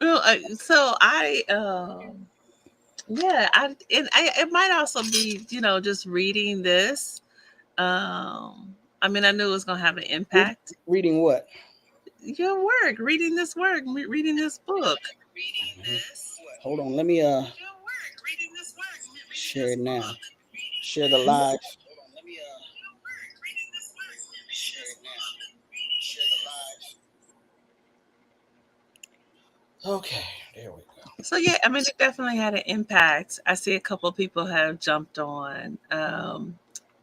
Well, yeah, it might also be, just reading this. I mean, I knew it was gonna have an impact. Reading what? Your work, reading this book. Hold on, let me share it now. Share the live. Okay, there we go. So yeah, I mean, it definitely had an impact. I see a couple of people have jumped on.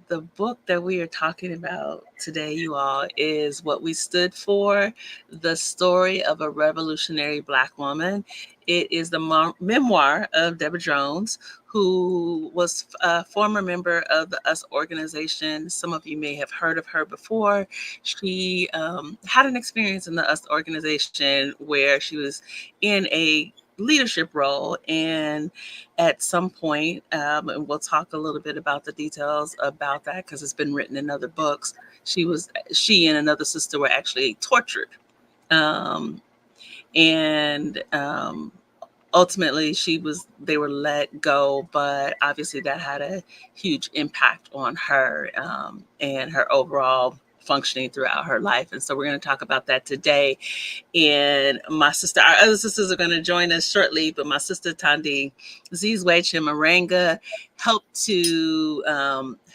The book that we are talking about today, you all, is What We Stood For: The Story of a Revolutionary Black Woman. It is the memoir of Deborah Jones, who was a former member of the US organization. Some of you may have heard of her before. She had an experience in the US organization where she was in a leadership role, and at some point, and we'll talk a little bit about the details about that because it's been written in other books. She and another sister were actually tortured, um, and ultimately they were let go, but obviously that had a huge impact on her, and her overall functioning throughout her life. And so we're going to talk about that today. And our other sisters are going to join us shortly, but my sister Thandisizwe Chimurenga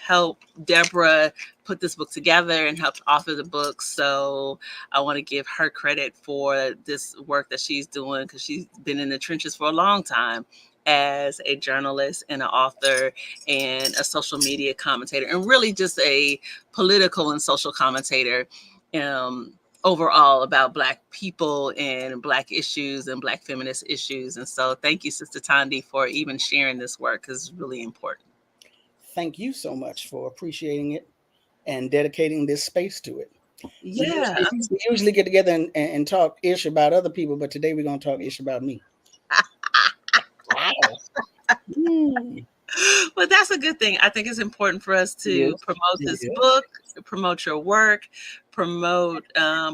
help Deborah put this book together and helped author the book. So I want to give her credit for this work that she's doing, because she's been in the trenches for a long time as a journalist and an author and a social media commentator, and really just a political and social commentator. Overall, about Black people and Black issues and Black feminist issues. And so thank you, Sister Tandi, for even sharing this work, because it's really important. Thank you so much for appreciating it and dedicating this space to it. Yeah. We usually get together and talk ish about other people, but today we're going to talk ish about me. Wow. Well, that's a good thing. I think it's important for us to promote this book, promote your work, promote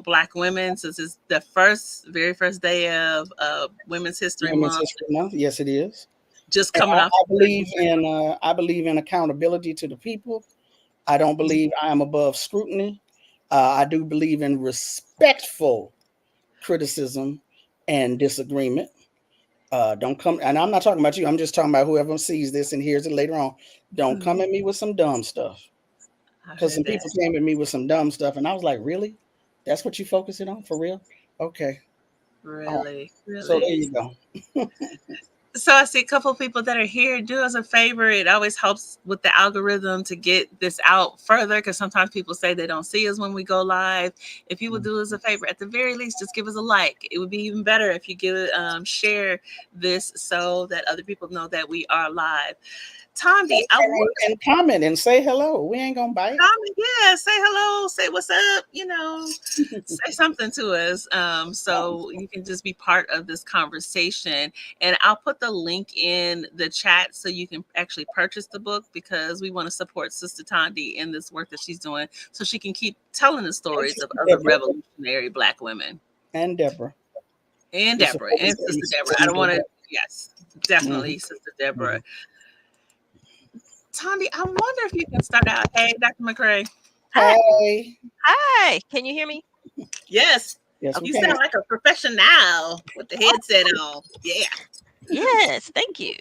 Black women, since it's the very first day of Women's History Month. Yes, it is. Just coming off. I believe in accountability to the people. I don't believe I am above scrutiny. I do believe in respectful criticism and disagreement. Don't come, and I'm not talking about you. I'm just talking about whoever sees this and hears it later on. Don't come at me with some dumb stuff. Because some people came at me with some dumb stuff, and I was like, really? That's what you focusing on? For real? Okay. Really? So there you go. So I see a couple of people that are here. Do us a favor. It always helps with the algorithm to get this out further, because sometimes people say they don't see us when we go live. If you would do us a favor, at the very least, just give us a like. It would be even better if you share this so that other people know that we are live. Tandi, and comment and say hello. We ain't gonna bite. Yeah, say hello, say what's up, say something to us, so you can just be part of this conversation. And I'll put the link in the chat so you can actually purchase the book, because we want to support Sister Tandi in this work that she's doing, so she can keep telling the stories of other revolutionary Black women. And Deborah. And Sister Deborah. I don't want to. Yes, definitely, Sister Deborah. Tandi, I wonder if you can start out. Hey, Dr. McCray. Hey. Hi. Can you hear me? Yes. You sound like a professional with the headset on. Yeah. Yes. Thank you.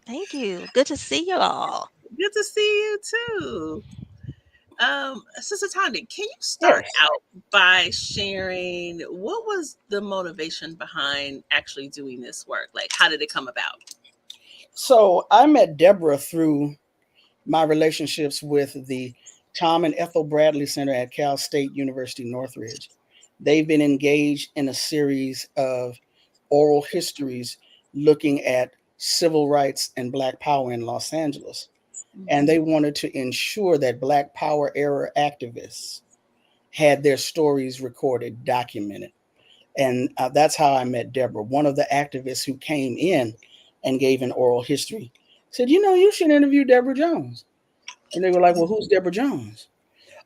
Thank you. Good to see you all. Good to see you too. Sister Tandi, can you start out by sharing what was the motivation behind actually doing this work? Like, how did it come about? So I met Deborah through my relationships with the Tom and Ethel Bradley Center at Cal State University Northridge. They've been engaged in a series of oral histories looking at civil rights and Black power in Los Angeles. And they wanted to ensure that Black power era activists had their stories recorded, documented. And that's how I met Deborah. One of the activists who came in and gave an oral history said, you should interview Deborah Jones. And they were like, well, who's Deborah Jones?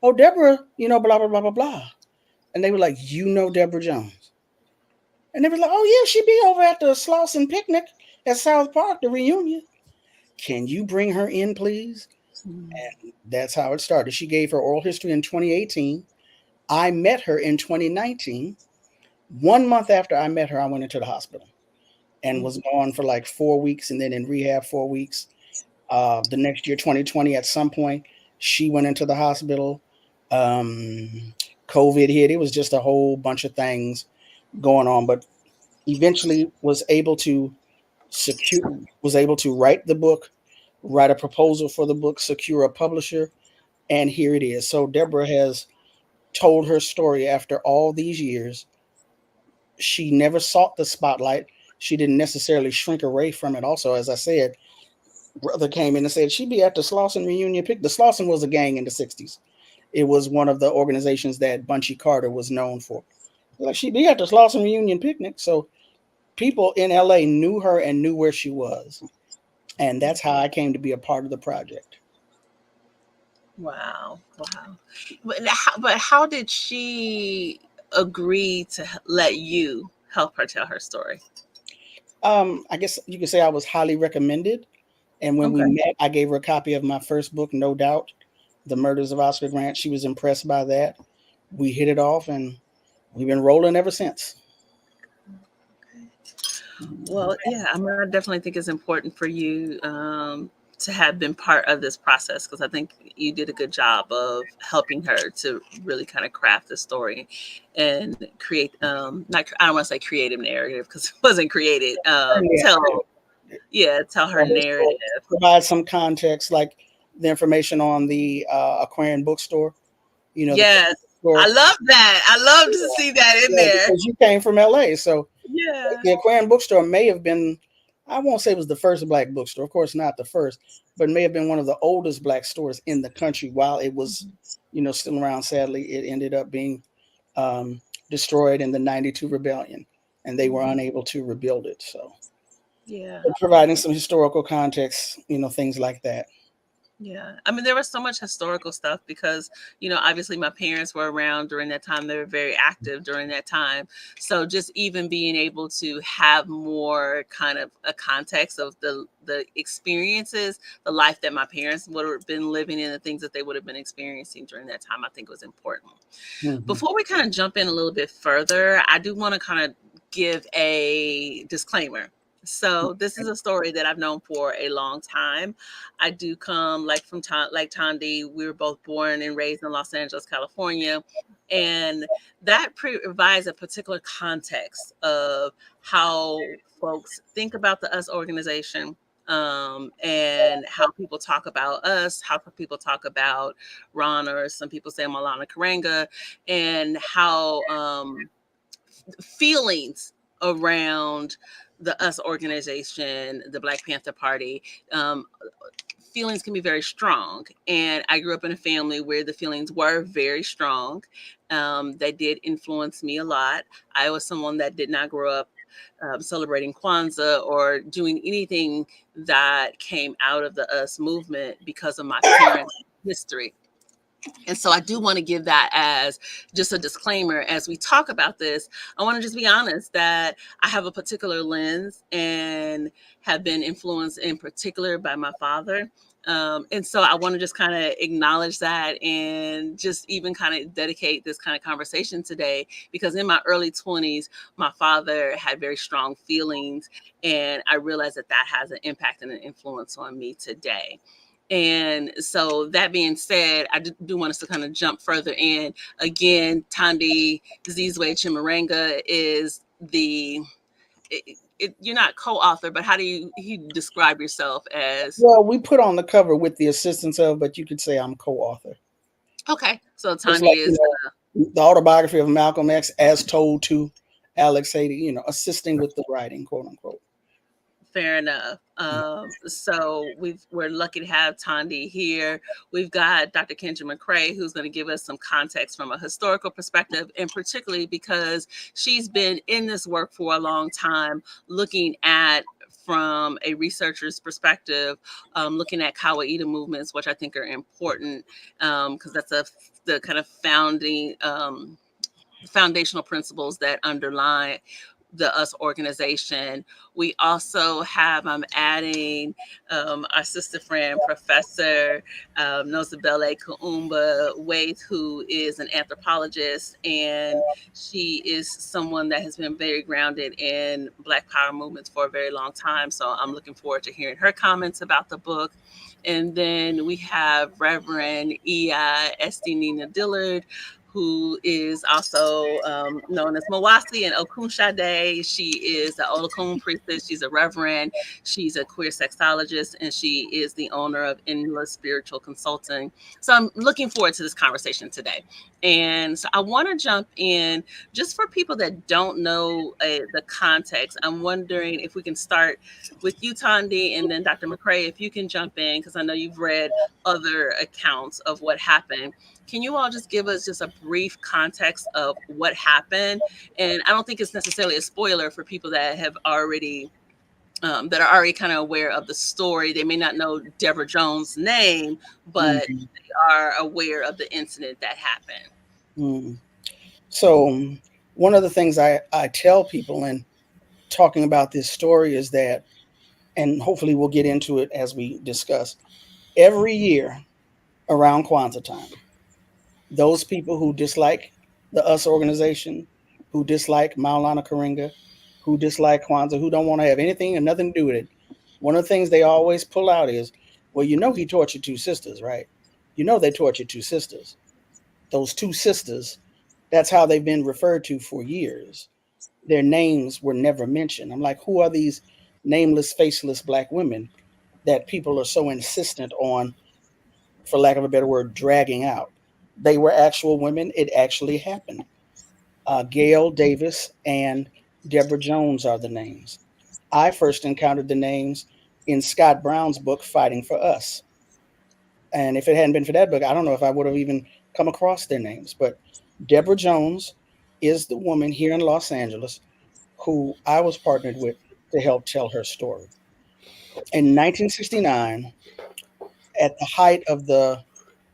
Oh, Deborah, blah, blah, blah, blah, blah. And they were like, Deborah Jones. And they were like, oh, yeah, she'd be over at the Slauson picnic at South Park, the reunion. Can you bring her in, please? And that's how it started. She gave her oral history in 2018. I met her in 2019. 1 month after I met her, I went into the hospital and was gone for like 4 weeks and then in rehab 4 weeks. The next year, 2020, at some point, she went into the hospital. COVID hit. It was just a whole bunch of things going on, but eventually was able to write the book, write a proposal for the book, secure a publisher, and here it is. So Deborah has told her story after all these years. She never sought the spotlight. She didn't necessarily shrink away from it. Also, as I said, brother came in and said she'd be at the Slauson reunion pick. The Slauson was a gang in the 60s. It was one of the organizations that Bunchy Carter was known for. Like, she'd be at the Slauson reunion picnic. So people in LA knew her and knew where she was. And that's how I came to be a part of the project. Wow. But how did she agree to let you help her tell her story? I guess you could say I was highly recommended. And when we met, I gave her a copy of my first book, No Doubt, The Murders of Oscar Grant. She was impressed by that. We hit it off, and we've been rolling ever since. Well, yeah, I definitely think it's important for you to have been part of this process, because I think you did a good job of helping her to really kind of craft the story and create, not, I don't want to say creative narrative because it wasn't created. Tell her narrative. Provide some context, like the information on the Aquarian bookstore. Yes, I love that. I love to see that in there. Because you came from LA, so yeah, the Aquarian bookstore may have been, I won't say it was the first Black bookstore, of course not the first, but may have been one of the oldest Black stores in the country while it was, still around. Sadly, it ended up being destroyed in the '92 rebellion, and they were unable to rebuild it. So, providing some historical context, things like that. Yeah. There was so much historical stuff because, obviously my parents were around during that time. They were very active during that time. So just even being able to have more kind of a context of the experiences, the life that my parents would have been living in, the things that they would have been experiencing during that time, I think was important. Mm-hmm. Before we kind of jump in a little bit further, I do want to kind of give a disclaimer. So this is a story that I've known for a long time. I do come like Thandi. We were both born and raised in Los Angeles, California. And that provides a particular context of how folks think about the US organization, and how people talk about us, how people talk about Ron, or some people say Maulana Karenga, and how feelings around the US organization, the Black Panther Party, feelings can be very strong. And I grew up in a family where the feelings were very strong. They did influence me a lot. I was someone that did not grow up celebrating Kwanzaa or doing anything that came out of the US movement because of my parents' history. And so I do want to give that as just a disclaimer as we talk about this. I want to just be honest that I have a particular lens and have been influenced in particular by my father. And so I want to just kind of acknowledge that and just even kind of dedicate this kind of conversation today, because in my early 20s, my father had very strong feelings, and I realized that that has an impact and an influence on me today. And so that being said, I do want us to kind of jump further in. Again, Thandisizwe Chimurenga is you're not co-author, but how do you describe yourself as? Well, we put on the cover with the assistance of, but you could say I'm co-author. Okay, so Thandi is the autobiography of Malcolm X as told to Alex Haiti, assisting with the writing, quote unquote. Fair enough. So we're lucky to have Thandi here. We've got Dr. Kenja McCray, who's going to give us some context from a historical perspective, and particularly because she's been in this work for a long time, looking at from a researcher's perspective, looking at Kawaida movements, which I think are important because that's the kind of foundational principles that underlie the US organization. We also have, I'm adding our sister friend, Professor Nozibele Waithe, who is an anthropologist, and she is someone that has been very grounded in Black Power movements for a very long time. So I'm looking forward to hearing her comments about the book. And then we have Reverend Estee Nena Dillard, who is also known as Mawasi and Okunsade. She is the Olokun priestess. She's a reverend. She's a queer sexologist, and she is the owner of Endless Spiritual Consulting. So I'm looking forward to this conversation today. And so I want to jump in just for people that don't know the context. I'm wondering if we can start with you, Tandi, and then Dr. McCray, if you can jump in, because I know you've read other accounts of what happened. Can you all just give us just a brief context of what happened? And I don't think it's necessarily a spoiler for people that have already that are already kind of aware of the story. They may not know Deborah Jones' name, but Mhm. they are aware of the incident that happened. Mhm. So, one of the things I tell people in talking about this story is that, and hopefully we'll get into it as we discuss, every year around Kwanzaa time, those people who dislike the US organization, who dislike Maulana Karenga, who dislike Kwanzaa, who don't want to have anything and nothing to do with it, one of the things they always pull out is, well, you know, he tortured two sisters, right? You know, they tortured two sisters. Those two sisters, that's how they've been referred to for years. Their names were never mentioned. I'm like, who are these nameless, faceless Black women that people are so insistent on, for lack of a better word, dragging out? They were actual women. It actually happened. Gail Davis and Deborah Jones are the names. I first encountered the names in Scott Brown's book, Fighting for Us. And if it hadn't been for that book, I don't know if I would have even come across their names. But Deborah Jones is the woman here in Los Angeles who I was partnered with to help tell her story. In 1969, at the height of the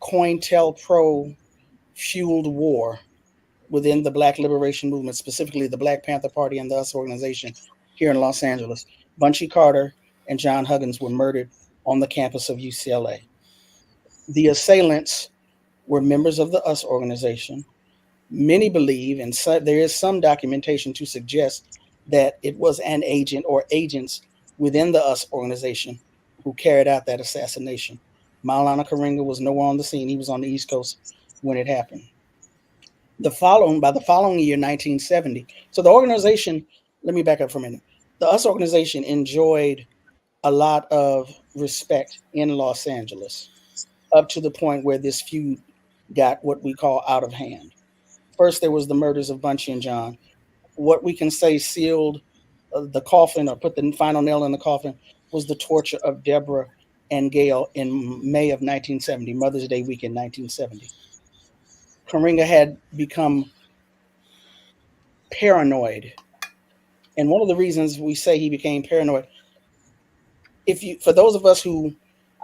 COINTELPRO fueled war within the Black liberation movement, specifically the Black Panther Party and the US organization here in Los Angeles, Bunchy Carter and John Huggins were murdered on the campus of UCLA. The assailants were members of the US organization. Many believe, and so, there is some documentation to suggest that it was an agent or agents within the US organization who carried out that assassination. Maulana Karenga was nowhere on the scene. He was on the East Coast when it happened. By the following year, 1970, so the organization, let me back up for a minute. The US organization enjoyed a lot of respect in Los Angeles up to the point where this feud got what we call out of hand. First, there was the murders of Bunchy and John. What we can say sealed the coffin or put the final nail in the coffin was the torture of Deborah and Gail in May of 1970, Mother's Day weekend, 1970. Karenga had become paranoid. And one of the reasons we say he became paranoid, for those of us who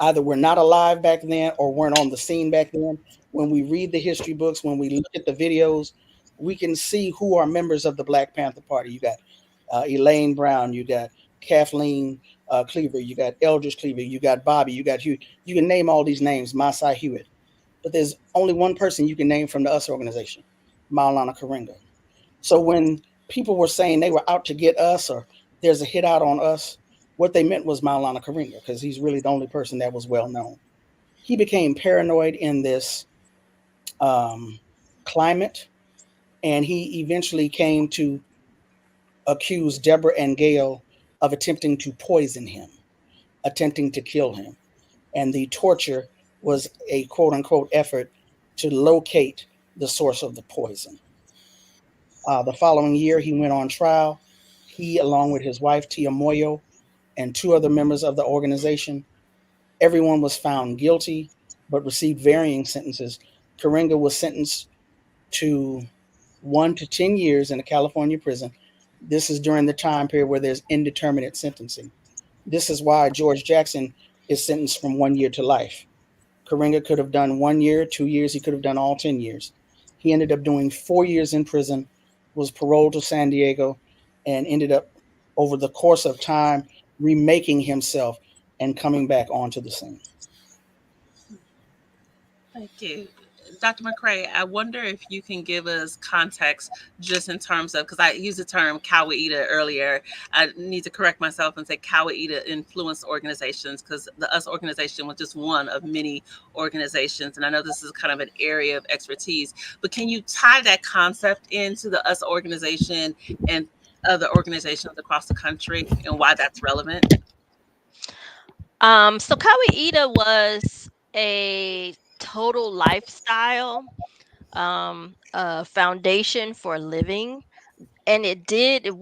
either were not alive back then or weren't on the scene back then, when we read the history books, when we look at the videos, we can see who are members of the Black Panther Party. You got Elaine Brown, you got Kathleen Cleaver, you got Eldridge Cleaver, you got Bobby, you got Hugh. You can name all these names, Masai Hewitt. But there's only one person you can name from the US organization, Maulana Karenga. So when people were saying they were out to get us or there's a hit out on us, what they meant was Maulana Karenga, because he's really the only person that was well known. He became paranoid in this um, climate, and he eventually came to accuse Deborah and Gail of attempting to poison him, attempting to kill him. And the torture was a quote unquote effort to locate the source of the poison. The following year, he went on trial. He, along with his wife, Tia Moyo, and two other members of the organization, everyone was found guilty but received varying sentences. Karenga was sentenced to 1 to 10 years in a California prison. This is during the time period where there's indeterminate sentencing. This is why George Jackson is sentenced from 1 year to life. Karenga could have done 1 year, 2 years, he could have done all 10 years. He ended up doing 4 years in prison, was paroled to San Diego, and ended up over the course of time remaking himself and coming back onto the scene. Thank you. Dr. McCray, I wonder if you can give us context just in terms of, because I used the term Kawaida earlier. I need to correct myself and say Kawaida influenced organizations, because the US organization was just one of many organizations. And I know this is kind of an area of expertise, but can you tie that concept into the US organization and other organizations across the country and why that's relevant? So Kawaida was a total lifestyle, a foundation for living, and it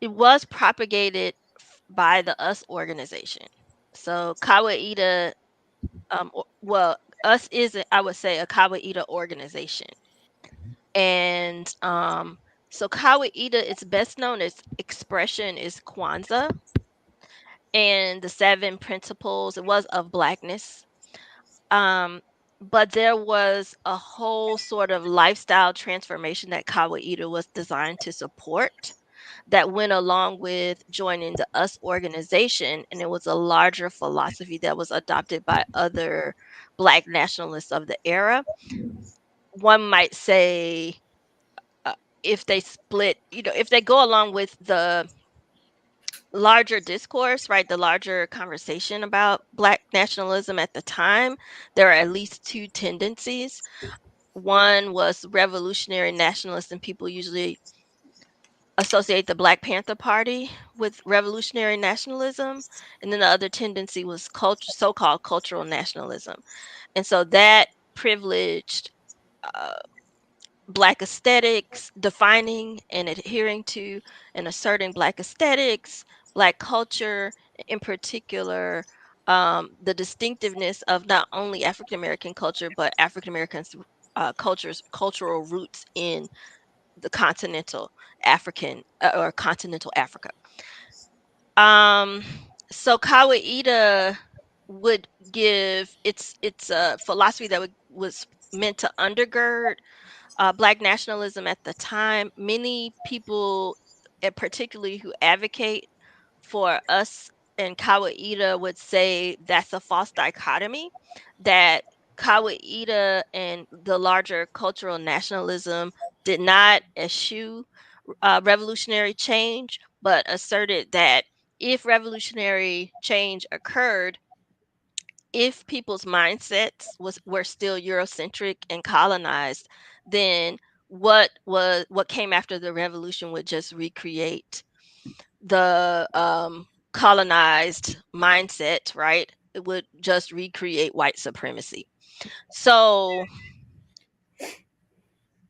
was propagated by the US organization. So Kawaida, well, us is I would say a Kawaida organization, and so Kawaida, its best known as expression is Kwanzaa, and the seven principles it was of blackness. Um, but there was a whole sort of lifestyle transformation that Kawaida was designed to support that went along with joining the US organization. And it was a larger philosophy that was adopted by other Black nationalists of the era. One might say, uh, if they split, if they go along with the larger discourse, right, the larger conversation about Black nationalism at the time, there are at least two tendencies. One was revolutionary nationalists, and people usually associate the Black Panther Party with revolutionary nationalism. And then the other tendency was so-called cultural nationalism. And so that privileged uh, Black aesthetics, defining and adhering to and asserting Black aesthetics, Black culture, in particular, the distinctiveness of not only African American culture, but African Americans' cultural roots in the continental African or continental Africa. Um, so Kawaida would give its a philosophy that was meant to undergird Black nationalism at the time. Many people, particularly who advocate for us and Kawaida, would say that's a false dichotomy, that Kawaida and the larger cultural nationalism did not eschew revolutionary change, but asserted that if revolutionary change occurred, if people's mindsets were still Eurocentric and colonized, then what came after the revolution would just recreate the colonized mindset, right? It would just recreate white supremacy. So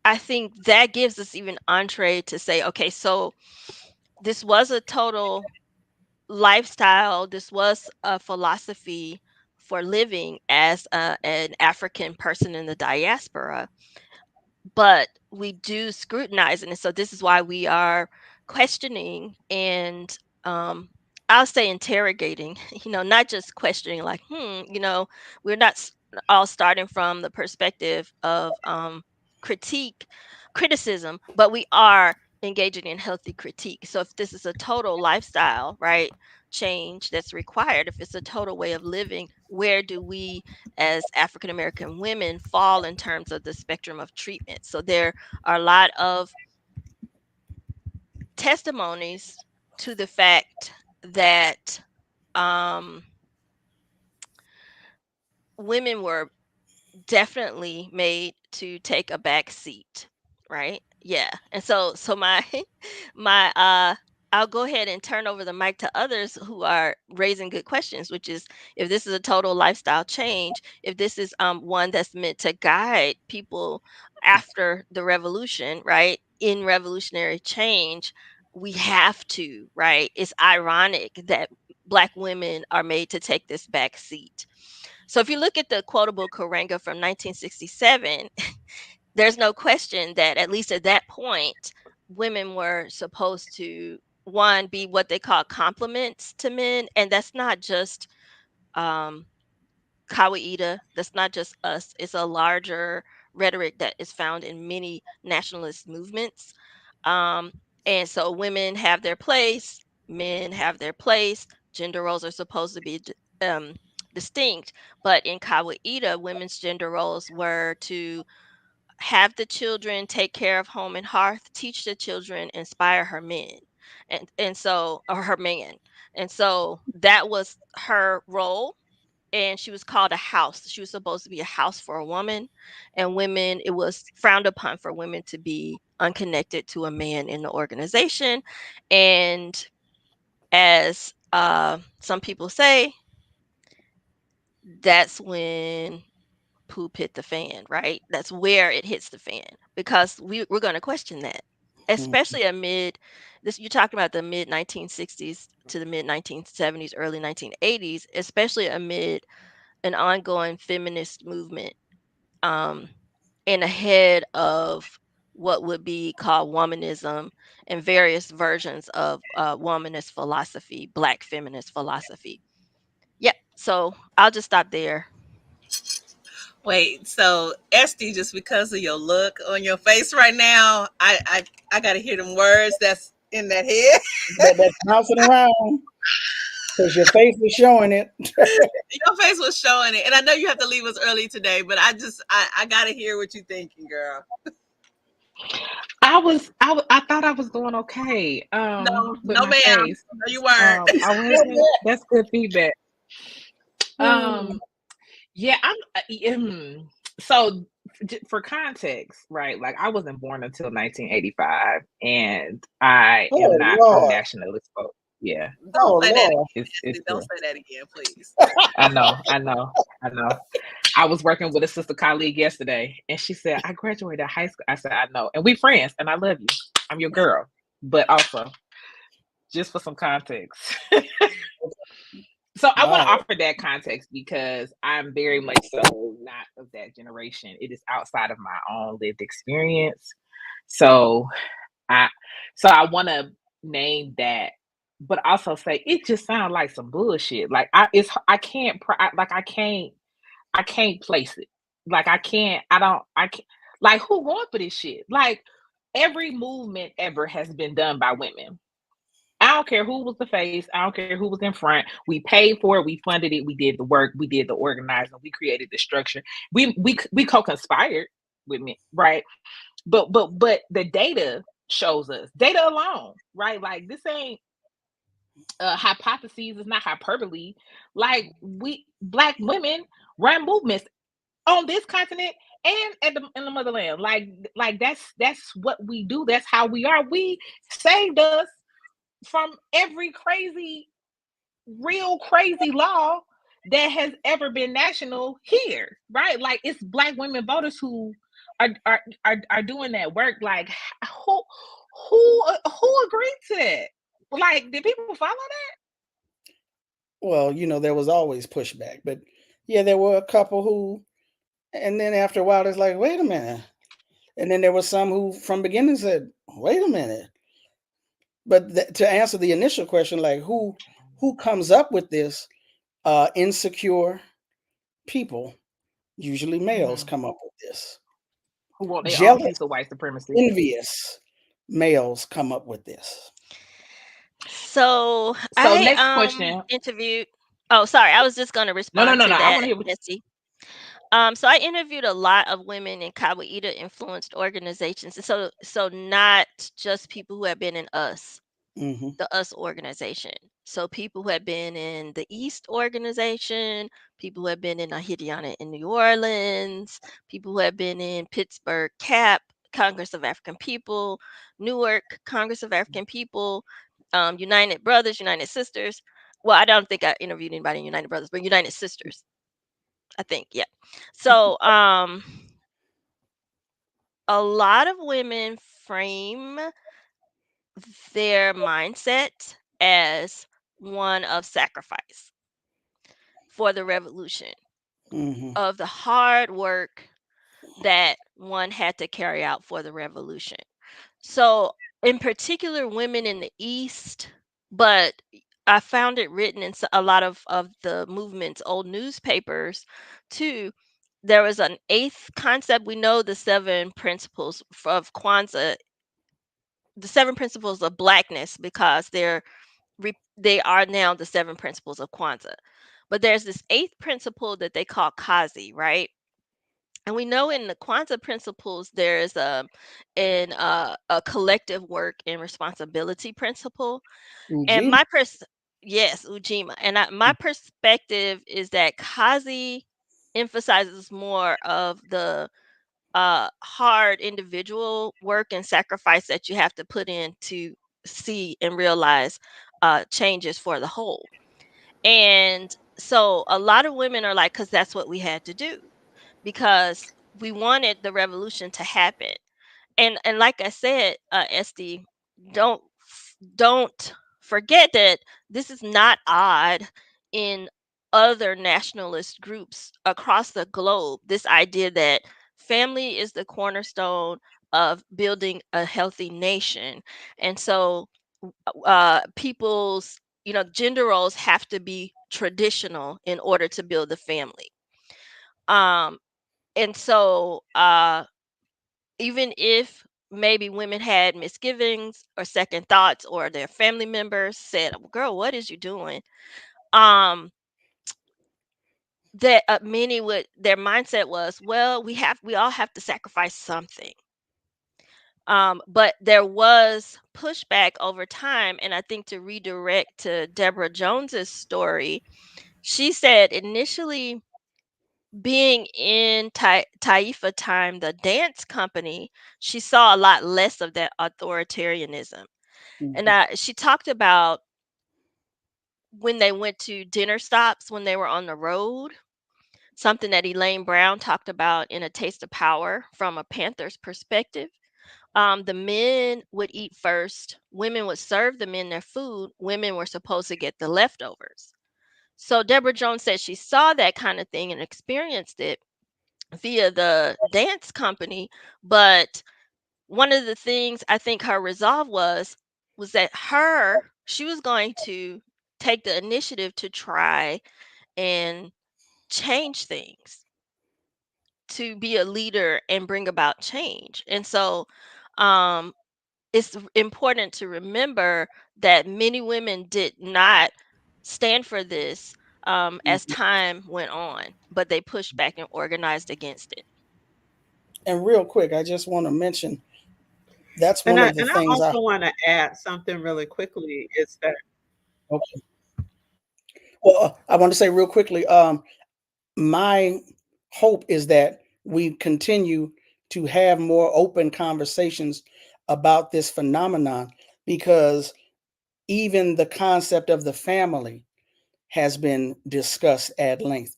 I think that gives us even entree to say, okay, so this was a total lifestyle, this was a philosophy for living as an African person in the diaspora, but we do scrutinize it. And so this is why we are questioning and I'll say interrogating, not just questioning like, we're not all starting from the perspective of critique, criticism, but we are engaging in healthy critique. So if this is a total lifestyle, right, change that's required, if it's a total way of living, where do we as African American women fall in terms of the spectrum of treatment? So there are a lot of testimonies to the fact that um, women were definitely made to take a back seat, right? Yeah. And so my my I'll go ahead and turn over the mic to others who are raising good questions, which is if this is a total lifestyle change, if this is one that's meant to guide people after the revolution, right? In revolutionary change, we have to, right? It's ironic that Black women are made to take this back seat. So if you look at the quotable Karenga from 1967, there's no question that at least at that point, women were supposed to, one, be what they call complements to men. And that's not just um, Kawaida, that's not just us, it's a larger rhetoric that is found in many nationalist movements. Um, and so women have their place, men have their place. Gender roles are supposed to be distinct, but in Kawaida, women's gender roles were to have the children, take care of home and hearth, teach the children, inspire her men, and so or her man, and so that was her role. And she was called a house. She was supposed to be a house for a woman, and women. It was frowned upon for women to be unconnected to a man in the organization, and as some people say, that's when poop hit the fan, right? That's where it hits the fan because we're going to question that, especially amid this. You're talking about the mid 1960s to the mid 1970s, early 1980s, especially amid an ongoing feminist movement, um, and ahead of what would be called womanism and various versions of womanist philosophy, Black feminist philosophy. Yep. So I'll just stop there. Wait, so Estee, just because of your look on your face right now, I gotta hear them words that's in that head. That's bouncing around because your face is showing it. Your face was showing it, and I know you have to leave us early today, but I gotta hear what you thinking, girl. I thought I was doing okay No, with no, my ma'am, face. no, you weren't. I wasn't. That's good feedback. Um yeah, so for context, right? Like I wasn't born until 1985 and I am Oh not a Lord. nationalist folk. Yeah, Don't Oh say that Lord. again, it's Estee. Don't real. say that again, please. I know, I know, I know. I was working with a sister colleague yesterday and she said, I graduated high school. I said, I know. And we friends and I love you. I'm your girl. But also, just for some context. So I want Wow. to offer that context because I'm very much so not of that generation. It is outside of my own lived experience. So I I want to name that, but also say it just sounds like some bullshit. Like I can't like I can't place it. Like I can't like who going for this shit? Like every movement ever has been done by women. I don't care who was the face. I don't care who was in front. We paid for it. We funded it. We did the work. We did the organizing. We created the structure. We co-conspired with me, right? But the data shows us data alone, right? Like this ain't hypotheses. It's not hyperbole. Like we Black women run movements on this continent and in the motherland. Like that's what we do. That's how we are. We saved us from every crazy, real crazy law that has ever been national here, right? Like it's Black women voters who are doing that work. Like who agreed to that? Like, did people follow that? Well, there was always pushback, but yeah, there were a couple who, and then after a while, it's like, wait a minute, and then there was some who, from beginning, said, wait a minute. But to answer the initial question, like who comes up with this? Insecure people, usually males, Mhm. come up with this. Who want their own Jealous, piece of white supremacy? envious males come up with this. So So I next question. interviewed. Oh, sorry. I was just going to No, no, respond no, to no. I want that, to hear what. Missy. So I interviewed a lot of women in Kawaida influenced organizations. And so not just people who have been in Hmm. the US organization. So people who have been in the East organization, people who have been in Ahidiana in New Orleans, people who have been in Pittsburgh CAP, Congress of African People, Newark, Congress of African People, United Brothers, United Sisters. Well, I don't think I interviewed anybody in United Brothers, but United Sisters, I think, yeah. So a lot of women frame their mindset as one of sacrifice for the revolution, Hmm. of the hard work that one had to carry out for the revolution. So, in particular, women in the East, but I found it written in a lot of the movement's old newspapers too, there was an eighth concept. We know the seven principles of Kwanzaa, the seven principles of blackness, because they are now the seven principles of Kwanzaa. But there's this eighth principle that they call Kazi, right? And we know in the Kwanzaa principles there's a collective work and responsibility principle. And Ujima. yes, Ujima. And my perspective is that Kazi emphasizes more of the hard individual work and sacrifice that you have to put in to see and realize changes for the whole. And so a lot of women are like, because that's what we had to do, because we wanted the revolution to happen. And like I said, Estee, don't don't forget that this is not odd in other nationalist groups across the globe. This idea that family is the cornerstone of building a healthy nation, and so people's, gender roles have to be traditional in order to build the family. Um, and so even if maybe women had misgivings or second thoughts, or their family members said, "Girl, what is you doing?" um that many would, their mindset was, well, we all have to sacrifice something. But there was pushback over time, and I think, to redirect to Deborah Jones's story, she said initially, being in Taifa time, the dance company, she saw a lot less of that authoritarianism. And Mhm. she talked about when they went to dinner stops when they were on the road, something that Elaine Brown talked about in A Taste of Power from a Panther's perspective. The men would eat first, women would serve the men their food, women were supposed to get the leftovers. So Deborah Jones said she saw that kind of thing and experienced it via the dance company. But one of the things I think her resolve was that she was going to take the initiative to try and change things, to be a leader and bring about change. And so um it's important to remember that many women did not stand for this as Mhm. time went on, but they pushed back and organized against it. And real quick, I just want to mention that's And one I of the and I things I. also want to add something really quickly is that Okay. Well, I want to say real quickly. My hope is that we continue to have more open conversations about this phenomenon, because even the concept of the family has been discussed at length.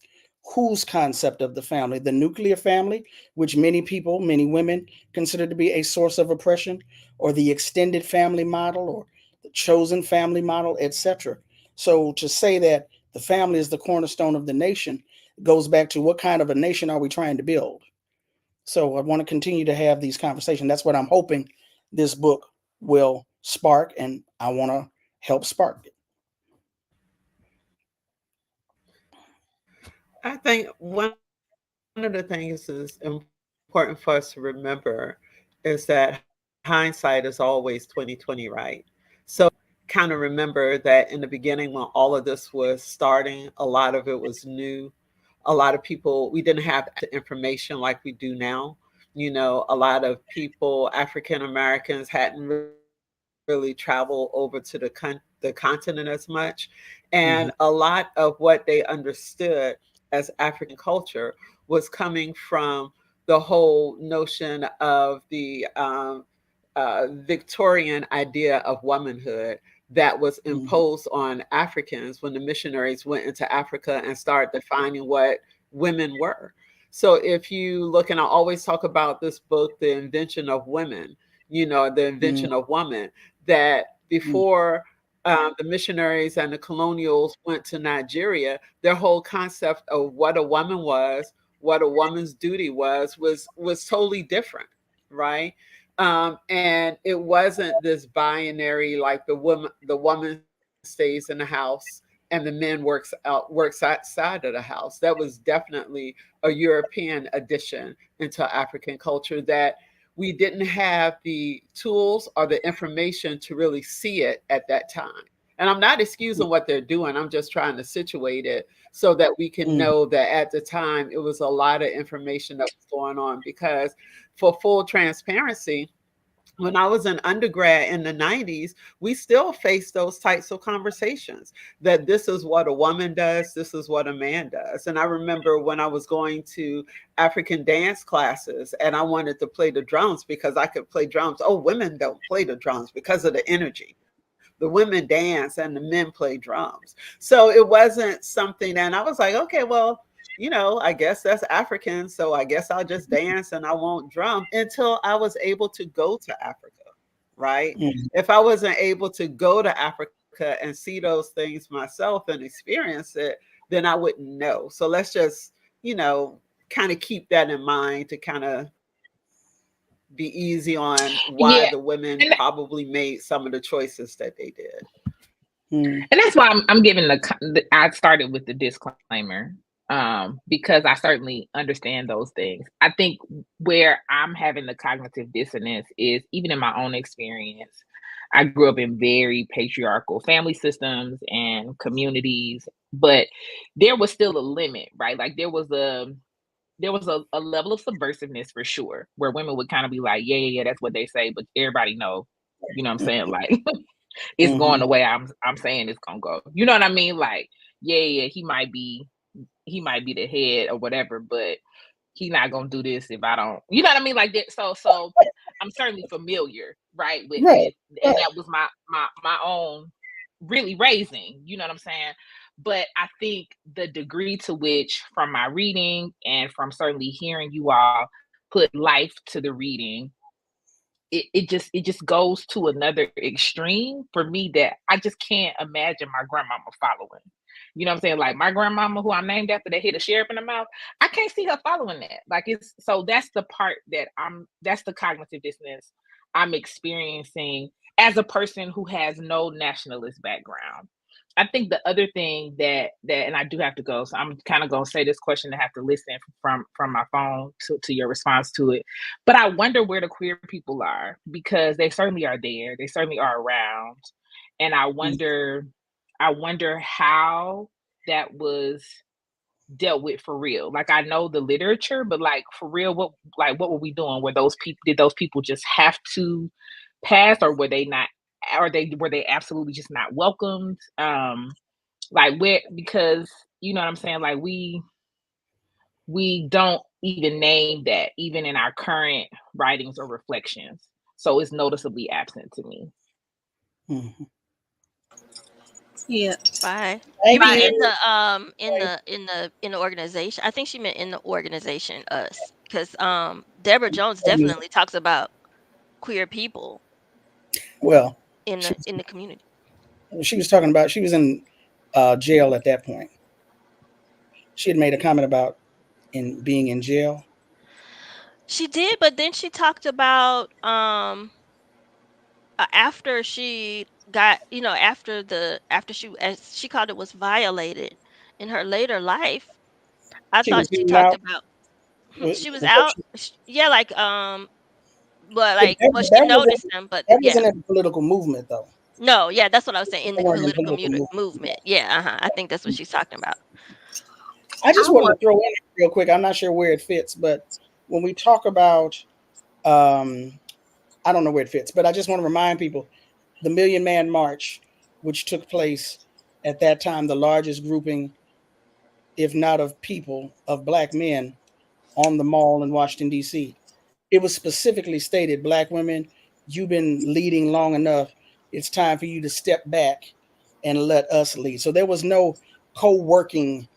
Whose concept of the family? The nuclear family, which many people, many women consider to be a source of oppression, or the extended family model, or the chosen family model, etc. So to say that the family is the cornerstone of the nation goes back to what kind of a nation are we trying to build? So I want to continue to have these conversations. That's what I'm hoping this book will spark, and I want to help spark it. I think one of the things is important for us to remember is that hindsight is always 2020, right? So kind of remember that in the beginning when all of this was starting, a lot of it was new. A lot of people, we didn't have access to information like we do now. A lot of people, African Americans, hadn't really traveled over to the continent as much. And a lot Mhm. of what they understood as African culture was coming from the whole notion of the Victorian idea of womanhood that was Mhm. imposed on Africans when the missionaries went into Africa and started defining what women were. So if you look, and I always talk about this book, The Invention of Women, the Mhm. invention of woman, that Mhm. before the missionaries and the colonials went to Nigeria, their whole concept of what a woman was, what a woman's duty was totally different, right? And it wasn't this binary like the woman stays in the house and and the men works outside of the house. That was definitely a European addition into African culture, that we didn't have the tools or the information to really see it at that time. And I'm not excusing what they're doing. I'm just trying to situate it so that we can know that at the time it was a lot of information that was going on. Because for full transparency, when I was an undergrad in the 90s, we still faced those types of conversations, that this is what a woman does, this is what a man does. And I remember when I was going to African dance classes and I wanted to play the drums because I could play drums. Oh, women don't play the drums because of the energy. The women dance and the men play drums. So it wasn't something, and I was like, okay, well, I guess that's African. So I guess I'll just dance and I won't drum, until I was able to go to Africa, right? If I wasn't able to go to Africa and see those things myself and experience it, then I wouldn't know. So let's just, kind of keep that in mind, to kind of be easy on why the women probably made some of the choices that they did. And that's why I'm giving I started with the disclaimer, because I certainly understand those things. I think where I'm having the cognitive dissonance is, even in my own experience, I grew up in very patriarchal family systems and communities, but there was still a limit, right? Like there was a level of subversiveness for sure, where women would kind of be like, yeah, that's what they say, but everybody know, you know what I'm saying? Like it's going the way I'm saying it's gonna go. You know what I mean? Like, yeah, he might be the head or whatever, but he's not gonna do this if I don't, you know what I mean? Like that. So I'm certainly familiar, right, with it. And that was my own really raising, you know what I'm saying? But I think the degree to which, from my reading and from certainly hearing you all put life to the reading, it just goes to another extreme for me that I just can't imagine my grandmama following. You know what I'm saying? Like my grandmama, who I'm named after, that hit a sheriff in the mouth, I can't see her following that. Like so that's the part that that's the cognitive dissonance I'm experiencing as a person who has no nationalist background. I think the other thing that and I do have to go, so I'm kind of gonna say this question and have to listen from my phone to your response to it. But I wonder where the queer people are, because they certainly are there. They certainly are around. And I wonder how that was dealt with for real. Like I know the literature, but like for real, what were we doing? Did those people just have to pass, or were they not? Or were they absolutely just not welcomed? Like where, because you know what I'm saying? Like we don't even name that, even in our current writings or reflections. So it's noticeably absent to me. Yeah. Bye. You mean in the organization? I think she meant in the organization, us, because Deborah Jones definitely talks about queer people. Well, in the community. She was talking about, she was in jail at that point. She had made a comment about being in jail. She did, but then she talked about after she got, after she, as she called it, was violated in her later life. I thought she talked about she was out. Yeah, like but she noticed them, but that wasn't in the political movement though. No, yeah, that's what I was saying, in the political movement. Yeah, I think that's what she's talking about. I just wanted to throw in real quick. I'm not sure where it fits, but when we talk about, I don't know where it fits, but I just want to remind people, the Million Man March, which took place at that time, the largest grouping, if not of people, of Black men on the Mall in Washington, D.C. It was specifically stated, Black women, you've been leading long enough. It's time for you to step back and let us lead. So there was no co-working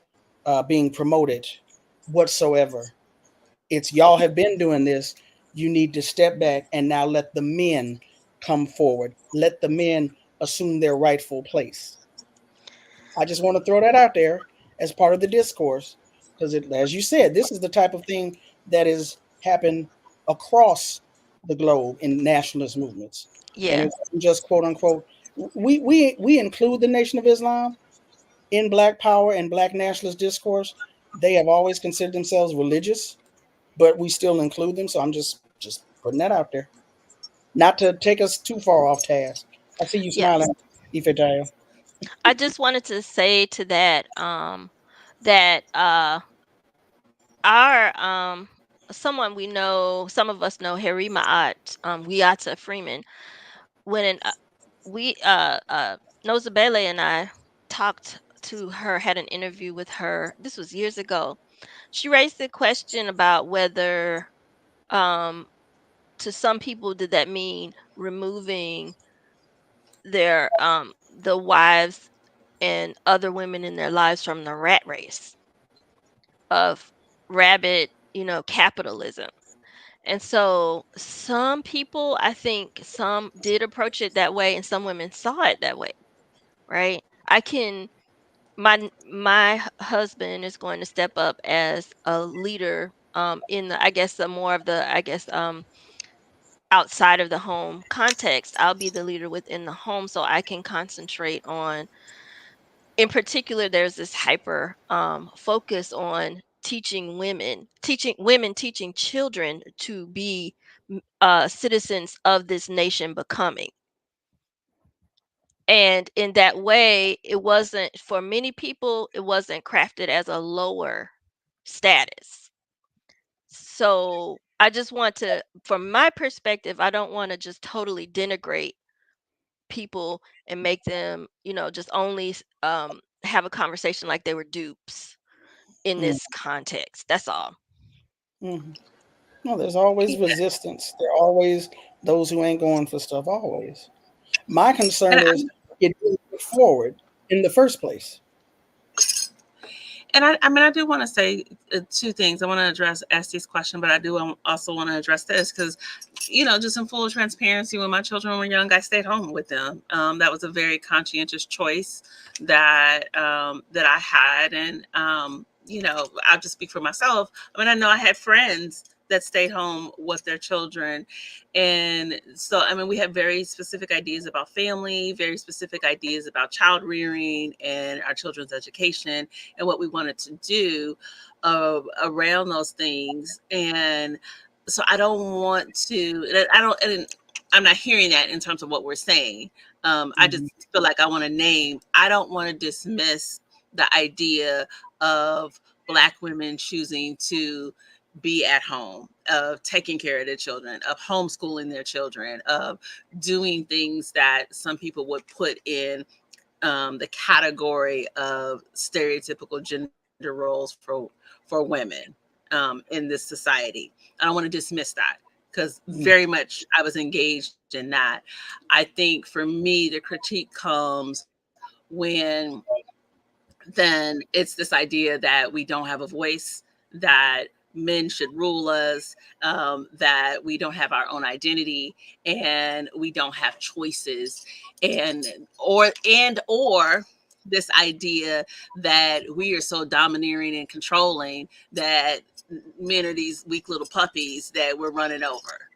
being promoted whatsoever. It's y'all have been doing this. You need to step back and now let the men come forward. Let the men assume their rightful place. I just want to throw that out there as part of the discourse, because as you said, this is the type of thing that has happened across the globe in nationalist movements. Yeah. And it wasn't just quote unquote. We include the Nation of Islam, in Black power and Black nationalist discourse, they have always considered themselves religious, but we still include them. So I'm just putting that out there, not to take us too far off task. I see you Yes. smiling, Ifetayo. I just wanted to say to that, that our someone we know, some of us know, Harima At, Wiata Freeman, when we Nozibele and I talked to her, had an interview with her. This was years ago. She raised the question about whether, um, to some people, did that mean removing their the wives and other women in their lives from the rat race of rabid, capitalism. And so some people, I think some did approach it that way and some women saw it that way, right? I can my husband is going to step up as a leader in the, I guess, the more of the, I guess, outside of the home context. I'll be the leader within the home so I can concentrate on, in particular, there's this hyper focus on teaching children to be citizens of this nation becoming. And in that way, it wasn't, for many people, it wasn't crafted as a lower status. So I just want to, from my perspective, I don't want to just totally denigrate people and make them, just only have a conversation like they were dupes in Mm, this context. That's all. mhm. No, there's always Yeah. resistance. There are always those who ain't going for stuff. Always. My concern And is it didn't move forward in the first place. I mean, I do want to say two things. I want to address Estee's question, but I do also want to address this because, just in full transparency, when my children were young, I stayed home with them. That was a very conscientious choice that I had, and I'll just speak for myself. I mean, I know I had friends that stayed home with their children. And so, I mean, we have very specific ideas about family, very specific ideas about child rearing and our children's education and what we wanted to do around those things. And so I don't want to, and I'm not hearing that in terms of what we're saying. I just Mhm. feel like I want to name, I don't want to dismiss the idea of Black women choosing to be at home, of taking care of their children, of homeschooling their children, of doing things that some people would put in the category of stereotypical gender roles for women in this society. I don't want to dismiss that because Mhm. very much I was engaged in that. I think for me, the critique comes when then it's this idea that we don't have a voice, that men should rule us, that we don't have our own identity, and we don't have choices, and or this idea that we are so domineering and controlling that men are these weak little puppies that we're running over.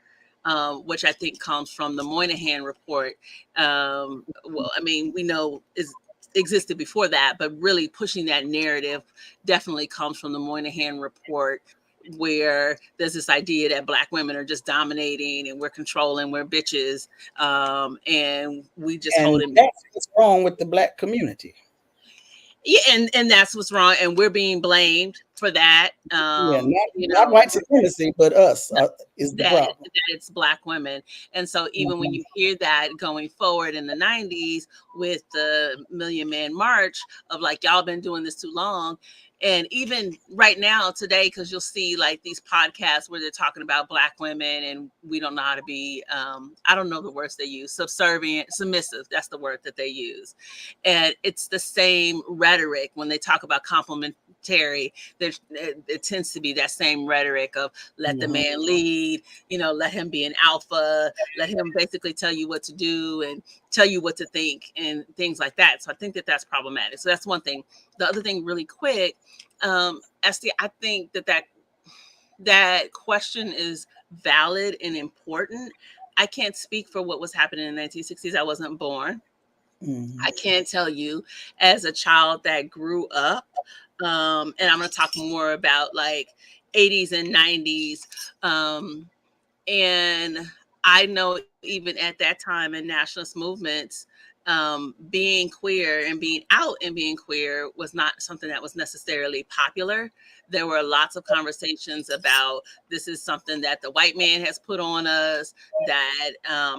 Which I think comes from the Moynihan report. Well, I mean, we know is existed before that, but really pushing that narrative definitely comes from the Moynihan report, where there's this idea that Black women are just dominating and we're controlling, we're bitches, and we just hold And it. that's what's wrong with the Black community. Yeah, and that's what's wrong, and we're being blamed for that. Yeah, You not know, white supremacy, but us is the that problem. it's Black women. And so even when Mhm. you hear that going forward in the 90s with the Million Man March of like, y'all been doing this too long, and even right now today, because you'll see like these podcasts where they're talking about Black women and we don't know how to be, I don't know the words they use, subservient, submissive, that's the word that they use. And it's the same rhetoric when they talk about complementary. It tends to be that same rhetoric of let the Mhm. man lead, let him be an alpha, let him basically tell you what to do and tell you what to think and things like that. So I think that that's problematic. So that's one thing. The other thing, really quick, Estee, I think that question is valid and important. I can't speak for what was happening in the 1960s. I wasn't born. I can't tell you, as a child that grew up, and I'm going to talk more about like 80s and 90s. And I know even at that time in nationalist movements, being queer and being out and being queer was not something that was necessarily popular. There were lots of conversations about this is something that the white man has put on us, that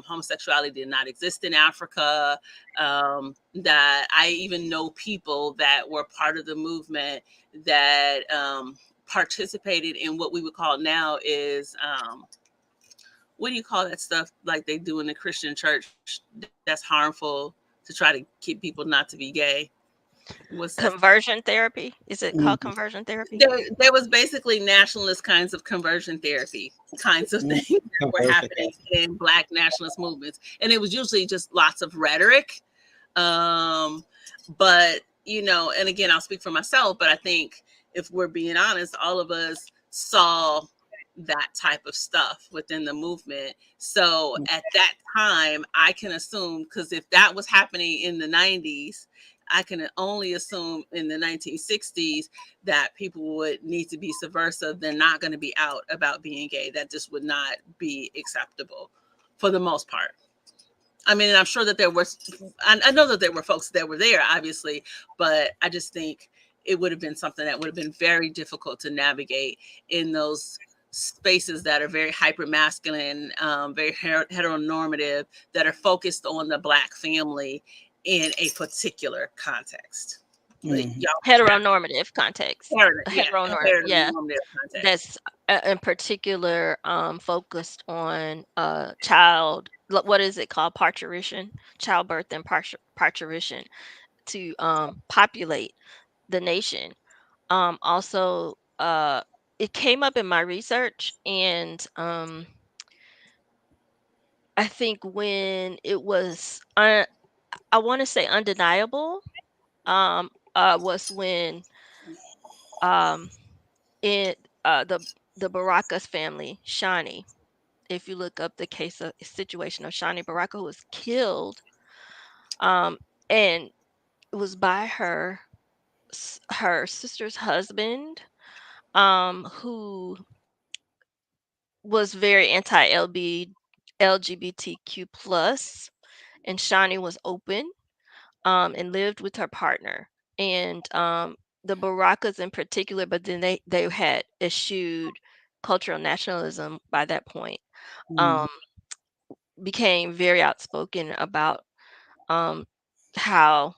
homosexuality did not exist in Africa, that I even know people that were part of the movement that participated in what we would call now is what do you call that stuff like they do in the Christian church that's harmful to try to keep people not to be gay? What's that? Conversion therapy. Is it called Mm-hmm. conversion therapy? There was basically nationalist kinds of conversion therapy kinds of things that were happening in Black nationalist movements, and it was usually just lots of rhetoric. But you know, and again, I'll speak for myself, but I think if we're being honest, all of us saw that type of stuff within the movement. So at that time, I can assume, because if that was happening in the 90s, I can only assume in the 1960s that people would need to be subversive. They're not going to be out about being gay. That just would not be acceptable for the most part. I mean, and I'm sure that there was, I know that there were folks that were there, obviously, but I just think it would have been something that would have been very difficult to navigate in those spaces that are very hyper masculine, very heteronormative, that are focused on the Black family in a particular context. Like, Heteronormative context. Heteronormative, yeah. Heteronormative context. That's in particular focused on child, what is it called, parturition, childbirth and parturition, to populate the nation. Also, it came up in my research, and I think when it was I want to say undeniable, was when it the Baraka's family, Shani. If you look up the case of situation of Shani Baraka, who was killed, and it was by her sister's husband, who was very anti LGBTQ plus, and Shani was open, and lived with her partner, and the Barakas in particular, but then they had eschewed cultural nationalism by that point. Became very outspoken about how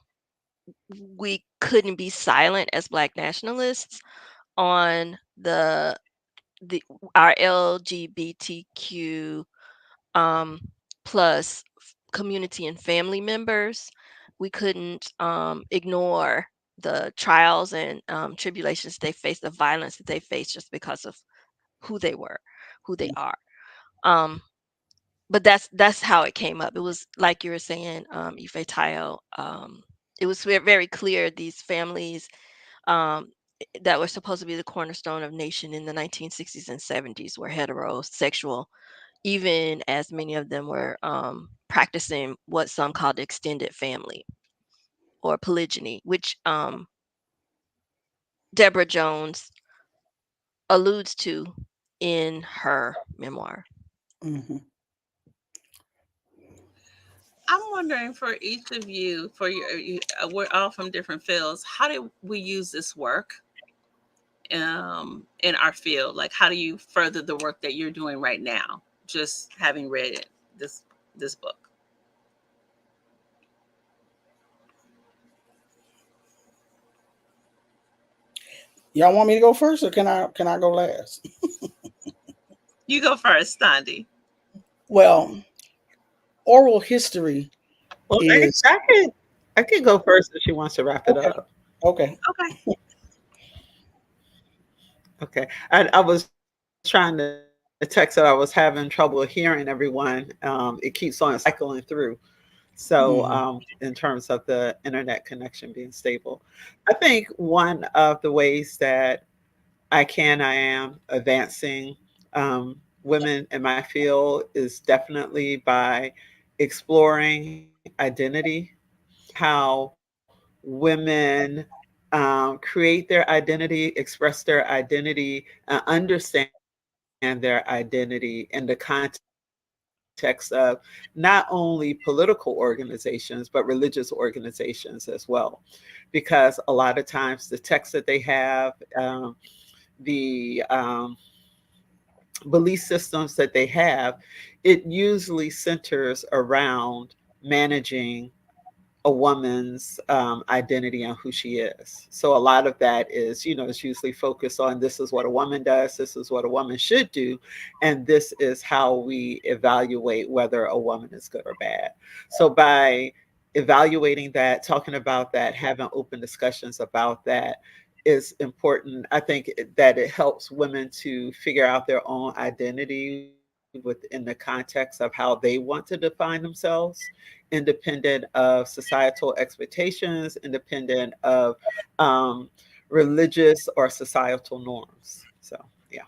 we couldn't be silent as Black nationalists on our LGBTQ plus community and family members. We couldn't ignore the trials and tribulations they faced, the violence that they faced, just because of who they were, who they are. But that's how it came up. It was like you were saying, Ifetayo. It was very clear these families that were supposed to be the cornerstone of nation in the 1960s and 70s were heterosexual, even as many of them were practicing what some called extended family or polygyny, which Deborah Jones alludes to in her memoir. I'm wondering, for each of you, we're all from different fields. How do we use this work in our field? Like, how do you further the work that you're doing right now, just having read it, this book? Y'all want me to go first, or can I go last? You go first, Thandi. Well, oral history is. I can go first if she wants to wrap it up. Okay. Okay. I was trying to text that I was having trouble hearing everyone. It keeps on cycling through. So in terms of the internet connection being stable, I think one of the ways that I am advancing women in my field is definitely by exploring identity how women create their identity, express their identity, understand their identity in the context of not only political organizations, but religious organizations as well. Because a lot of times the texts that they have, the belief systems that they have, it usually centers around managing a woman's identity and who she is. So a lot of that is, it's usually focused on this is what a woman does, this is what a woman should do, and this is how we evaluate whether a woman is good or bad. So by evaluating that, talking about that, having open discussions about that is important. I think that it helps women to figure out their own identity within the context of how they want to define themselves, independent of societal expectations, independent of um, religious or societal norms. So, yeah.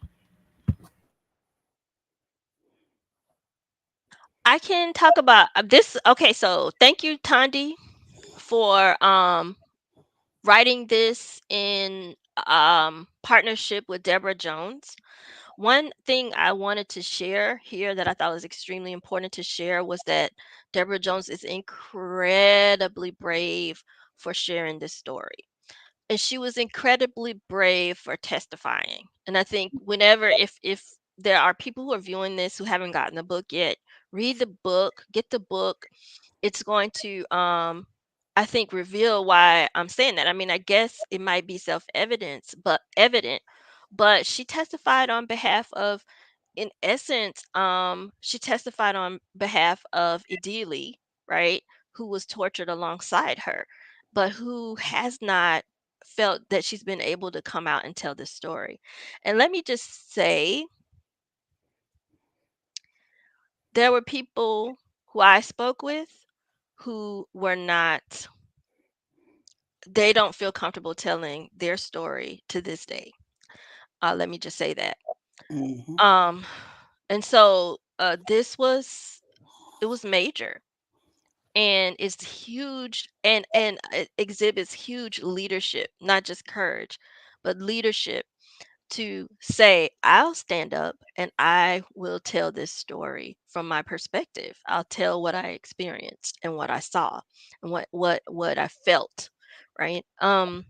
I can talk about this. Okay, so thank you, Tandi, for writing this in partnership with Deborah Jones. One thing I wanted to share here that I thought was extremely important to share was that Deborah Jones is incredibly brave for sharing this story. And she was incredibly brave for testifying. And I think whenever if there are people who are viewing this who haven't gotten the book yet, read the book, get the book. It's going to I think reveal why I'm saying that. I mean, I guess it might be self-evidence, but evident, but she testified on behalf of, in essence, she testified on behalf of Idili, right, who was tortured alongside her, but who has not felt that she's been able to come out and tell this story. And let me just say, there were people who I spoke with who were not, they don't feel comfortable telling their story to this day. Let me just say that. Mm-hmm. Um, and so this was, it was major, and it's huge, and it exhibits huge leadership, not just courage, but leadership to say, I'll stand up and I will tell this story from my perspective. I'll tell what I experienced and what I saw and what I felt, right? I